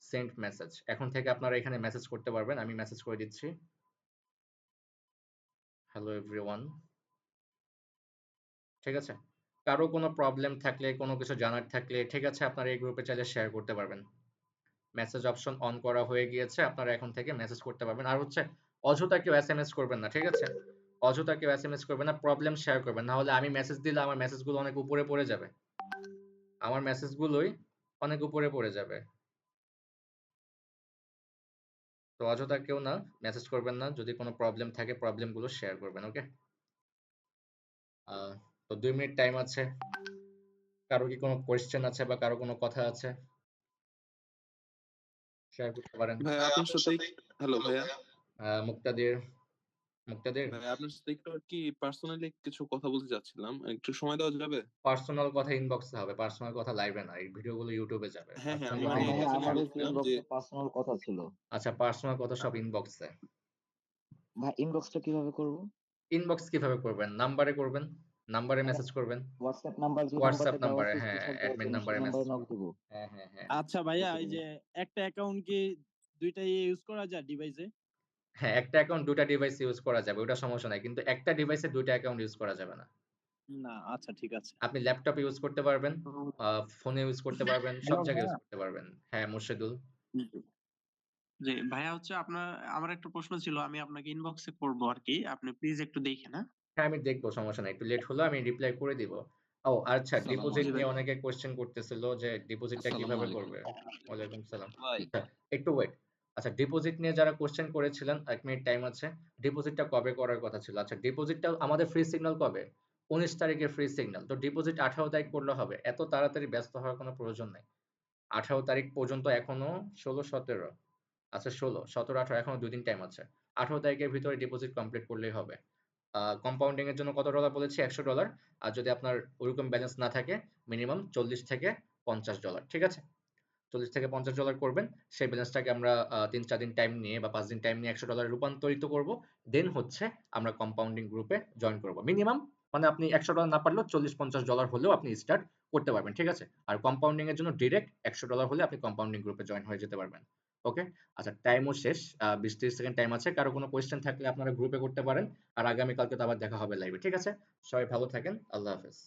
সেন্ড মেসেজ, এখন থেকে আপনারা এখানে মেসেজ করতে পারবেন। আমি মেসেজ করে দিচ্ছি, হ্যালো এভরিওয়ান। ঠিক আছে? কারো কোনো প্রবলেম থাকলে, কোনো কিছু জানার থাকলে, ঠিক আছে, আপনারা এই গ্রুপে চাইলে শেয়ার করতে পারবেন। মেসেজ অপশন অন করা হয়ে গিয়েছে, আপনারা এখন থেকে মেসেজ করতে পারবেন। আর হচ্ছে, অযথা কেউ এসএমএস করবেন না, ঠিক আছে? অযথা কেউ এসএমএস করবেন না, প্রবলেম শেয়ার করবেন। না হলে আমি মেসেজ দিলে আমার মেসেজগুলো অনেক উপরে পড়ে যাবে। আমার মেসেজগুলোই অনেক উপরে পড়ে যাবে। তো অযথা কেউ না, মেসেজ করবেন না। যদি কোনো প্রবলেম থাকে, প্রবলেমগুলো শেয়ার করবেন, ওকে? তো ২ মিনিট টাইম আছে। কারো কি কোনো কোয়েশ্চেন আছে বা কারো কোনো কথা আছে? শেয়ার করতে পারেন। ভাইয়া আপনার সাথে হ্যালো ভাইয়া। মুক্তাদির, মুক্তাদির, ভাইয়া আপনার সাথে একটু আরকি পার্সোনালি কিছু কথা বলতে চাচ্ছিলাম। একটু সময় দেওয়া যাবে? পার্সোনাল কথা ইনবক্সে হবে। পার্সোনাল কথা লাইভে না। এই ভিডিওগুলো ইউটিউবে যাবে। হ্যাঁ, হ্যাঁ, পার্সোনাল আমি কথা না ওটাই ভাইয়া, ইনবক্সে জানতে আমারও তো চাচ্ছিলাম যে ইনবক্সে পার্সোনাল কথা ছিল। আচ্ছা, পার্সোনাল কথা সব ইনবক্সে। ভাই, ইনবক্সটা কিভাবে করব? ইনবক্স কিভাবে করবেন? নাম্বারে করবেন। নাম্বারে মানে মেসেজ করবেন। হোয়াটসঅ্যাপ নাম্বার যে হোয়াটসঅ্যাপ নাম্বারটা দেওয়া নাম্বারে, আছে হ্যাঁ, স্ক্রিনশট দেওয়ার অ্যাডমিন জন্য, সেই নাম্বারে মেসেজ নাম্বারে নক করবেন। দিব। হ্যাঁ, হ্যাঁ, হ্যাঁ। আচ্ছা ভাইয়া, ওকে এই ভাই। যে একটা অ্যাকাউন্ট কি দুইটাই ইউজ করা যায় ডিভাইসে? হ্যাঁ, একটা অ্যাকাউন্ট ২ টা ডিভাইস ইউজ করা যাবে। ওটা সমস্যা নাই। কিন্তু একটা ডিভাইসে ২ টা অ্যাকাউন্ট ইউজ করা যাবে না। না, আচ্ছা ঠিক আছে। আপনি ল্যাপটপ ইউজ করতে পারবেন, ফোনে ইউজ করতে পারবেন, সব হ্যালো জায়গায় ইউজ ভাইয়া। করতে পারবেন। হ্যাঁ, মুর্শেদুল। জি ভাইয়া, হচ্ছে আমার একটা প্রশ্ন ছিল, আমি আপনাকে ইনবক্সে করবো আর কি, আপনি প্লিজ একটু দেখেন। হ্যাঁ হ্যাঁ, আমি দেখবো, সমস্যা নাই। একটু লেট হলেও আমি রিপ্লাই করে দিব। ও আচ্ছা, আসসালামু ডিপোজিট জি নিয়ে ভাই। আলাইকুম। অনেকে কোয়েশ্চেন করতেছিল যে ডিপোজিটটা আসসালামু কিভাবে আলাইকুম। করবে? ওয়ালাইকুম সালাম। ভাই। আচ্ছা, একটু ওয়েট। আচ্ছা, ডিপোজিট নিয়ে যারা কোয়েশ্চেন করেছিলেন, ১ মিনিট টাইম আছে। ডিপোজিটটা কবে করার কথা ছিল? আচ্ছা, ডিপোজিটটা আমাদের ফ্রি সিগন্যাল কবে? ১৯ তারিখে ফ্রি সিগন্যাল। তো ডিপোজিট ১৮ তারিখ করলে হবে। এত তাড়াতাড়ি ব্যস্ত হওয়ার কোনো প্রয়োজন নাই। ১৮ তারিখ পর্যন্ত এখনো ১৬, ১৭, আচ্ছা ১৬, ১৭, ১৮ এখনো ২ দিন টাইম আছে। ১৮ তারিখের ভিতরে ডিপোজিট কমপ্লিট করলেই হবে। কম্পাউন্ডিং এর জন্য কত ডলার বলেছি? $১০০। আর যদি আপনার ওরকম ব্যালেন্স না থাকে, মিনিমাম $৪০ থেকে $৫০। ঠিক আছে? $৪০ থেকে $৫০ করবেন। সেই ব্যালেন্সটাকে আমরা ৩-৪ দিন টাইম নিয়ে বা ৫ দিন টাইম নিয়ে $১০০ রূপান্তরিত করব। দেন হচ্ছে আমরা কম্পাউন্ডিং গ্রুপে জয়েন করব। মিনিমাম মানে আপনি $১০০ না পারলেও $৪০-৫০ হলেও আপনি স্টার্ট করতে পারবেন। ঠিক আছে? আর কম্পাউন্ডিং এর জন্য ডিরেক্ট $১০০ হলে আপনি কম্পাউন্ডিং গ্রুপে জয়েন হয়ে যেতে পারবেন। ওকে? আচ্ছা, টাইমও শেষ। ২০-৩০ সেকেন্ড টাইম আছে। কারো কোনো কোয়েশ্চেন থাকলে আপনারা গ্রুপে করতে পারেন। আর আগামীকালকে তো আবার দেখা হবে লাইভে। ঠিক আছে? সবাই ভালো থাকেন। আল্লাহ হাফেজ।